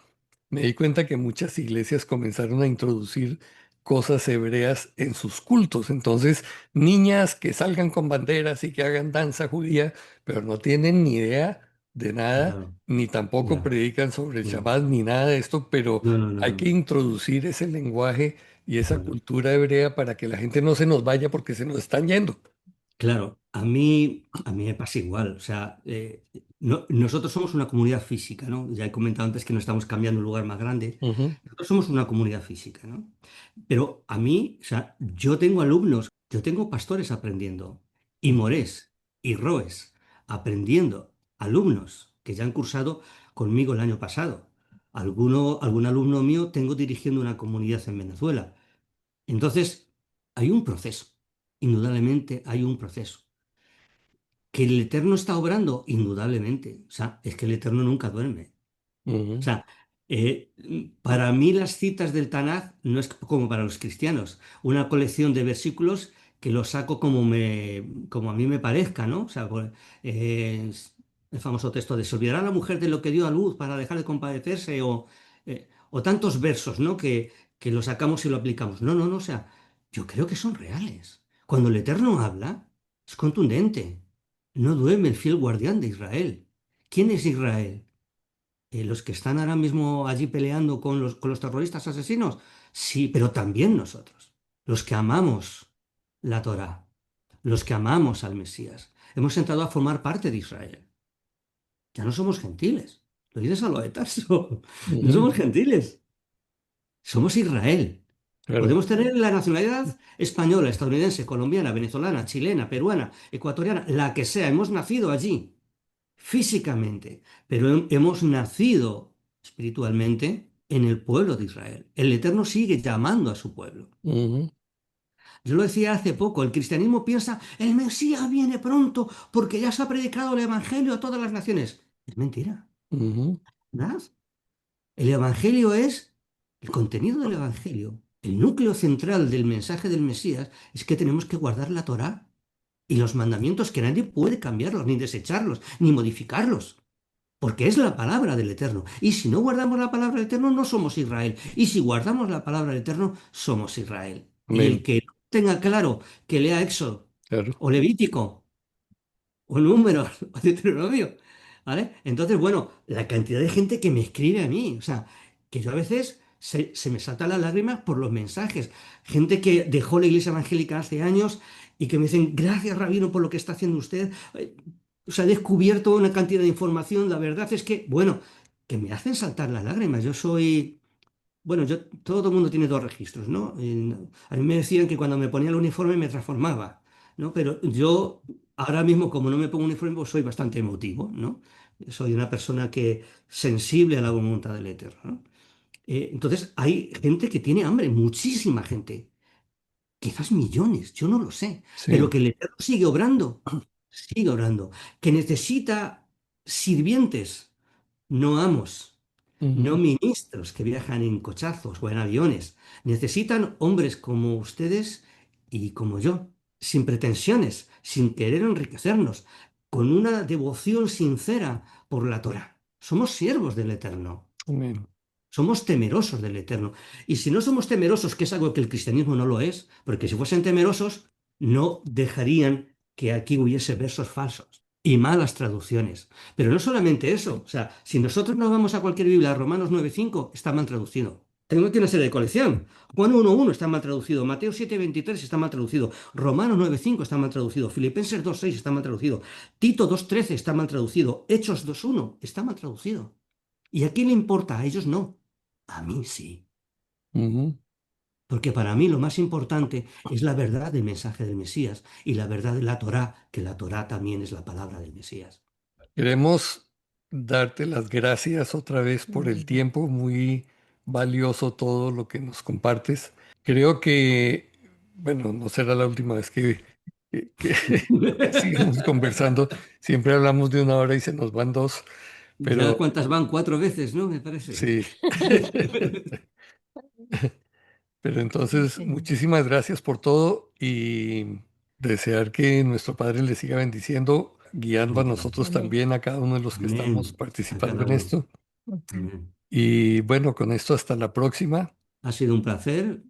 me di cuenta que muchas iglesias comenzaron a introducir cosas hebreas en sus cultos. Entonces, niñas que salgan con banderas y que hagan danza judía, pero no tienen ni idea de nada, claro, ni tampoco ya, predican sobre el no, Shabbat, ni nada de esto, pero no, no, no, hay que no. introducir ese lenguaje y esa Bueno. cultura hebrea para que la gente no se nos vaya porque se nos están yendo. Claro, a mí me pasa igual. O sea, nosotros somos una comunidad física, ¿no? Ya he comentado antes que no estamos cambiando un lugar más grande. Ujú, Nosotros somos una comunidad física, ¿no? Pero a mí, o sea, yo tengo alumnos, yo tengo pastores aprendiendo, y ujú, morés, y roes, aprendiendo, alumnos que ya han cursado conmigo el año pasado. Algún alumno mío tengo dirigiendo una comunidad en Venezuela. Entonces, hay un proceso, indudablemente hay un proceso. ¿Que el Eterno está obrando? Indudablemente. O sea, es que el Eterno nunca duerme. O ujú, sea, para mí las citas del Tanaj no es como para los cristianos, una colección de versículos que los saco como a mí me parezca, ¿no? O sea, el famoso texto de se olvidará la mujer de lo que dio a luz para dejar de compadecerse o tantos versos, ¿no? Que lo sacamos y lo aplicamos. No, no, no, o sea, yo creo que son reales. Cuando el Eterno habla, es contundente. No duerme el fiel guardián de Israel. ¿Quién es Israel? Los que están ahora mismo allí peleando con los terroristas asesinos, sí, pero también nosotros, los que amamos la Torá, los que amamos al Mesías, hemos entrado a formar parte de Israel. Ya no somos gentiles, lo dices a lo de Tarso, no ujú. somos gentiles, somos Israel. claro. Podemos tener la nacionalidad española, estadounidense, colombiana, venezolana, chilena, peruana, ecuatoriana, la que sea. Hemos nacido allí, físicamente, pero hemos nacido espiritualmente en el pueblo de Israel. El Eterno sigue llamando a su pueblo. Ujú, Yo lo decía hace poco, el cristianismo piensa, el Mesías viene pronto porque ya se ha predicado el Evangelio a todas las naciones. Es mentira, ujú, ¿verdad? El Evangelio es el contenido del Evangelio. El núcleo central del mensaje del Mesías es que tenemos que guardar la Torá y los mandamientos que nadie puede cambiarlos, ni desecharlos, ni modificarlos, porque es la palabra del Eterno. Y si no guardamos la palabra del Eterno, no somos Israel. Y si guardamos la palabra del Eterno, somos Israel. Y el amén. que no tenga claro que lea Éxodo Claro. o Levítico o Números o Deuteronomio, ¿vale? Entonces, bueno, la cantidad de gente que me escribe a mí, o sea, que yo a veces se me saltan las lágrimas por los mensajes. Gente que dejó la iglesia evangélica hace años y que me dicen, gracias, Rabino, por lo que está haciendo usted. O sea, he descubierto una cantidad de información. La verdad es que, bueno, que me hacen saltar las lágrimas. Yo soy bueno, todo el mundo tiene dos registros, ¿no? A mí me decían que cuando me ponía el uniforme me transformaba, ¿no? Pero yo ahora mismo, como no me pongo uniforme, pues soy bastante emotivo, ¿no? Soy una persona que sensible a la voluntad del Eterno, ¿no? Entonces hay gente que tiene hambre, muchísima gente, quizás millones, yo no lo sé, pero Sí. que el Eterno sigue obrando, que necesita sirvientes, no amos. No Ujú, ministros que viajan en cochazos o en aviones. Necesitan hombres como ustedes y como yo, sin pretensiones, sin querer enriquecernos, con una devoción sincera por la Torá. Somos siervos del Eterno. amén. Somos temerosos del Eterno. Y si no somos temerosos, que es algo que el cristianismo no lo es, porque si fuesen temerosos, no dejarían que aquí hubiese versos falsos y malas traducciones. Pero no solamente eso, o sea, si nosotros nos vamos a cualquier Biblia, Romanos 9:5 está mal traducido. Tengo aquí una serie de colección. Juan 1:1 está mal traducido, Mateo 7:23 está mal traducido, Romanos 9:5 está mal traducido, Filipenses 2:6 está mal traducido, Tito 2:13 está mal traducido, Hechos 2:1 está mal traducido. ¿Y a quién le importa? A ellos no. A mí sí. Ujú. Porque para mí lo más importante es la verdad del mensaje del Mesías y la verdad de la Torá, que la Torá también es la palabra del Mesías. Queremos darte las gracias otra vez por el tiempo, muy valioso todo lo que nos compartes. Creo que, bueno, no será la última vez que sigamos conversando. Siempre hablamos de una hora y se nos van dos, Ya pero cuántas van, 4 veces, ¿no? Me parece. sí. Pero entonces, muchísimas gracias por todo y desear que nuestro Padre le siga bendiciendo, guiando a Amén. nosotros también, a cada uno de los que estamos Amén. A participando cada en uno. esto. Amén. Y bueno, con esto hasta la próxima. Ha sido un placer.